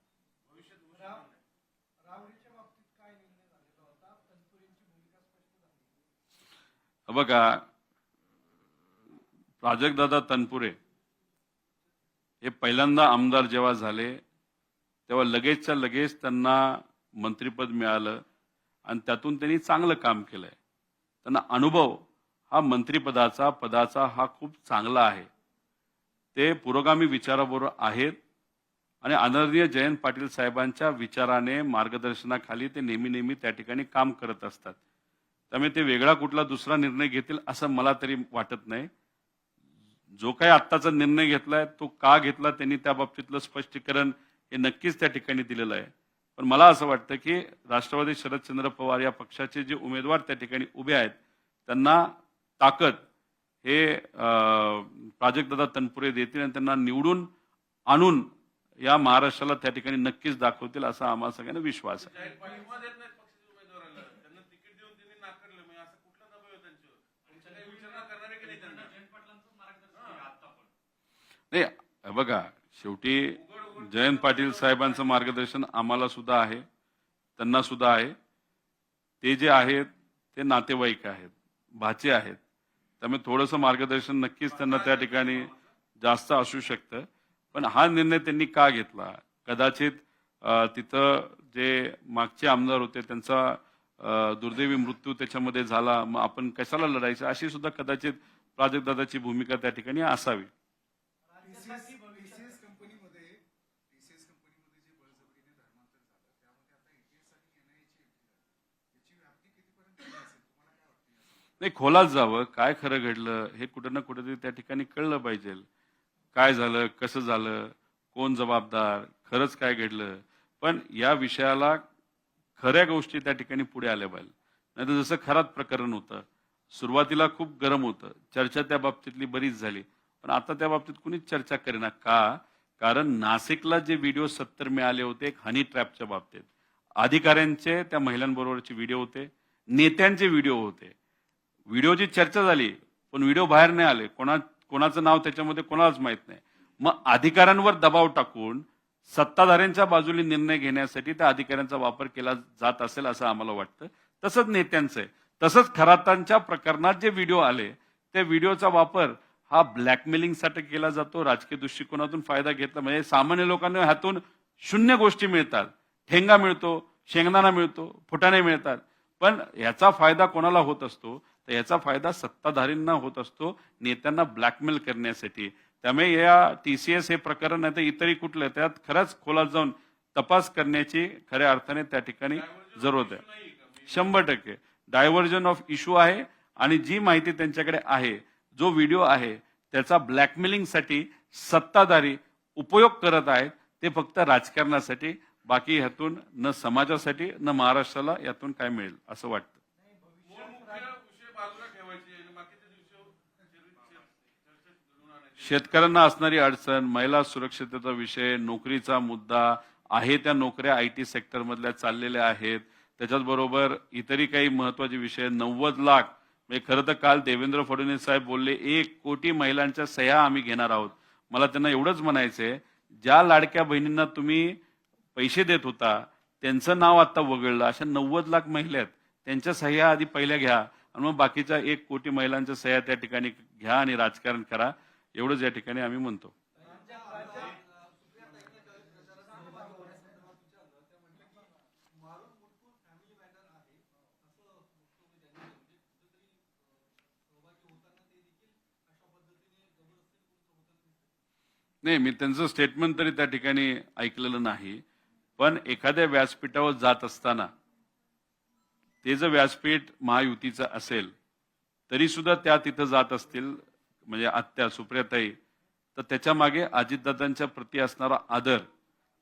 बघा, प्राजक्तदादा तनपुरे हे पहिल्यांदा आमदार जेव्हा झाले तेव्हा लगेचच्या लगेच त्यांना मंत्रिपद मिळालं आणि त्यातून त्यांनी चांगलं काम केलंय. त्यांना अनुभव हा पदाचा हा खूप चांगला आहे. ते पुरोगामी विचाराबरोबर आहेत आणि आदरणीय जयंत पाटील साहेबांच्या विचाराने मार्गदर्शनाखाली ते नेहमी त्या ठिकाणी काम करत असतात. त्यामुळे ते वेगळा कुठला दुसरा निर्णय घेतील असं मला तरी वाटत नाही. जो काही आत्ताचा निर्णय घेतलाय तो का घेतला त्यांनी त्या बाबतीतलं स्पष्टीकरण हे नक्कीच त्या ठिकाणी दिलेलं आहे. पण मला असं वाटतं की राष्ट्रवादी शरदचंद्र पवार या पक्षाचे जे उमेदवार त्या ठिकाणी उभे आहेत त्यांना ताकद हे प्राजक्तदादा तनपुरे देतील आणि त्यांना निवडून आणून या महाराष्ट्राला त्या ठिकाणी नक्कीच दाखवतील असा आम्हाला सगळ्यांना विश्वास आहे. नाही बघा, शेवटी जयंत पाटील साहेबांचं मार्गदर्शन आम्हाला सुद्धा आहे, त्यांना सुद्धा आहे. ते जे आहेत ते नातेवाईक आहेत, भाचे आहेत, त्यामुळे थोडंसं मार्गदर्शन नक्कीच त्यांना त्या ठिकाणी जास्त असू शकतं. पण हा निर्णय त्यांनी का घेतला, कदाचित तिथं जे मागचे आमदार होते त्यांचा दुर्दैवी मृत्यू त्याच्यामध्ये झाला, मग आपण कशाला लढायचं अशी सुद्धा कदाचित प्राजक्तदादाची भूमिका त्या ठिकाणी असावी. नाही, खोलात जावं, काय खरं घडलं हे कुठं ना कुठेतरी त्या ठिकाणी कळलं पाहिजे. काय झालं, कसं झालं, कोण जबाबदार, खरंच काय घडलं. पण या विषयाला खऱ्या गोष्टी त्या ठिकाणी पुढे आल्या पाहिजे. नाहीतर जसं खरात प्रकरण होतं, सुरुवातीला खूप गरम होतं, चर्चा त्या बाबतीतली बरीच झाली, पण आता त्या बाबतीत कुणीच चर्चा करेना. का? कारण नाशिकला जे व्हिडिओ 70 मिळाले होते एक हनी ट्रॅपच्या बाबतीत, अधिकाऱ्यांचे त्या महिलांबरोबरचे व्हिडिओ होते, नेत्यांचे व्हिडिओ होते. व्हिडिओची चर्चा झाली पण व्हिडिओ बाहेर नाही आले, कोणाचं नाव त्याच्यामध्ये कोणालाच माहित नाही. मग अधिकाऱ्यांवर दबाव टाकून सत्ताधाऱ्यांच्या बाजूने निर्णय घेण्यासाठी त्या अधिकाऱ्यांचा वापर केला जात असेल असं आम्हाला वाटतं. तसंच नेत्यांचं आहे. तसंच खरातांच्या प्रकरणात जे व्हिडिओ आले त्या व्हिडिओचा वापर हा ब्लॅकमेलिंगसाठी केला जातो, राजकीय दृष्टिकोनातून फायदा घेतला. म्हणजे सामान्य लोकांना ह्यातून शून्य गोष्टी मिळतात, ठेंगा मिळतो, शेंगदाणा मिळतो, फुटाणे मिळतात. पण याचा फायदा कोणाला होत असतो, तर याचा फायदा सत्ताधारींना होत असतो, नेत्यांना ब्लॅकमेल करण्यासाठी. त्यामुळे या TCS हे प्रकरण नाही तर इतरही कुठलं त्यात खरंच खोलात जाऊन तपास करण्याची खऱ्या अर्थाने त्या ठिकाणी जरूरत आहे. 100% डायव्हर्जन ऑफ इश्यू आहे. आणि जी माहिती त्यांच्याकडे आहे, जो व्हिडिओ आहे, त्याचा ब्लॅकमेलिंगसाठी सत्ताधारी उपयोग करत आहेत. ते फक्त राजकारणासाठी, बाकी ह्यातून न समाजासाठी न महाराष्ट्राला यातून काय मिळेल असं वाटतं. शेतकऱ्यांना असणारी अडचण, महिला सुरक्षिततेचा विषय, नोकरीचा मुद्दा आहे, त्या नोकऱ्या IT सेक्टर मधल्या चाललेल्या आहेत. त्याच्याचबरोबर इतरही काही महत्वाचे विषय. 90 लाख म्हणजे खरं तर काल देवेंद्र फडणवीस साहेब बोलले 1 कोटी महिलांच्या सह्या आम्ही घेणार आहोत. मला त्यांना एवढंच म्हणायचंय, ज्या लाडक्या बहिणींना तुम्ही पैसे देत होता त्यांचं नाव आता वगळलं, अशा 90 लाख महिला आहेत, त्यांच्या सह्या आधी पहिल्या घ्या आणि मग बाकीच्या 1 कोटी महिलांच्या सह्या त्या ठिकाणी घ्या आणि राजकारण करा. एवढंच या ठिकाणी आम्ही म्हणतो. नाही, मी त्यांचं स्टेटमेंट तरी त्या ठिकाणी ऐकलेलं नाही. पण एखाद्या व्यासपीठावर जात असताना ते जर व्यासपीठ महायुतीचं असेल तरी सुद्धा त्या तिथं जात असतील, म्हणजे आत्या सुप्रियाताई, तर त्याच्या मागे अजितदादांच्या प्रती असणारा आदर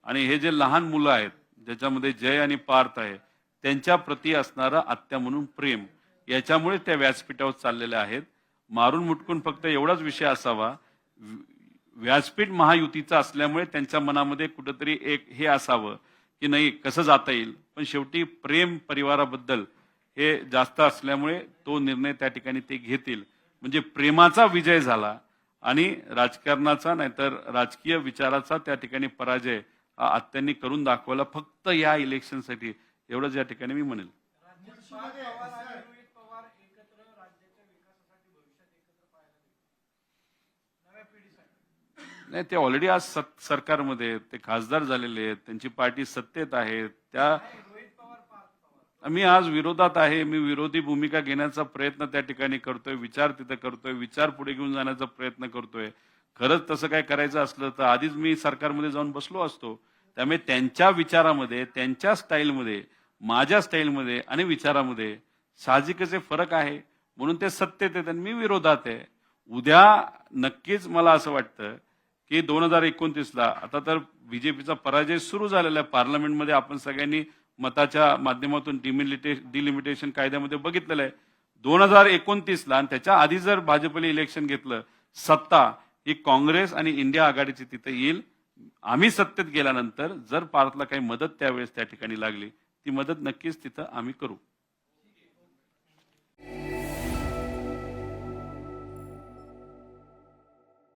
आणि हे जे लहान मुलं आहेत ज्याच्यामध्ये जय आणि पार्थ आहे त्यांच्या प्रती असणारा आत्या म्हणून प्रेम, याच्यामुळे त्या व्यासपीठावर चाललेल्या आहेत. मारून मुटकून फक्त एवढाच विषय असावा, व्यासपीठ महायुतीचा असल्यामुळे त्यांच्या मनामध्ये कुठेतरी एक हे असावं की नाही कसं जाता येईल. पण शेवटी प्रेम परिवाराबद्दल हे जास्त असल्यामुळे तो निर्णय त्या ठिकाणी ते घेतील. म्हणजे प्रेमाचा विजय झाला आणि राजकारणाचा नाहीतर राजकीय विचाराचा त्या ठिकाणी पराजय आत्यांनी करून दाखवला फक्त या इलेक्शनसाठी. एवढंच या ठिकाणी मी म्हणेल. नाही, ते ऑलरेडी आज सरकारमध्ये ते खासदार झालेले आहेत, त्यांची पार्टी सत्तेत आहे. त्या मी आज विरोधात आहे, मी विरोधी भूमिका घेण्याचा प्रयत्न त्या ठिकाणी करतोय, विचार तिथं करतोय, विचार पुढे घेऊन जाण्याचा प्रयत्न करतोय. खरंच तसं काय करायचं असलं तर आधीच मी सरकारमध्ये जाऊन बसलो असतो. त्यामुळे त्यांच्या विचारामध्ये, त्यांच्या स्टाईलमध्ये, माझ्या स्टाईलमध्ये आणि विचारामध्ये साहजिकच फरक आहे. म्हणून ते सत्तेत आहेत आणि मी विरोधात आहे. उद्या नक्कीच मला असं वाटतं की 2029ला आता तर बीजेपीचा पराजय सुरू झालेला आहे. पार्लमेंटमध्ये आपण सगळ्यांनी मताच्या माध्यमातून डिलिमिटेशन कायद्यामध्ये बघितलेलं आहे. 2029ला आणि त्याच्या आधी जर भाजपने इलेक्शन घेतलं, सत्ता ही काँग्रेस आणि इंडिया आघाडीची तिथे येईल. आम्ही सत्तेत गेल्यानंतर जर भारतला काही मदत त्यावेळेस त्या ठिकाणी लागली, ती मदत नक्कीच तिथं आम्ही करू.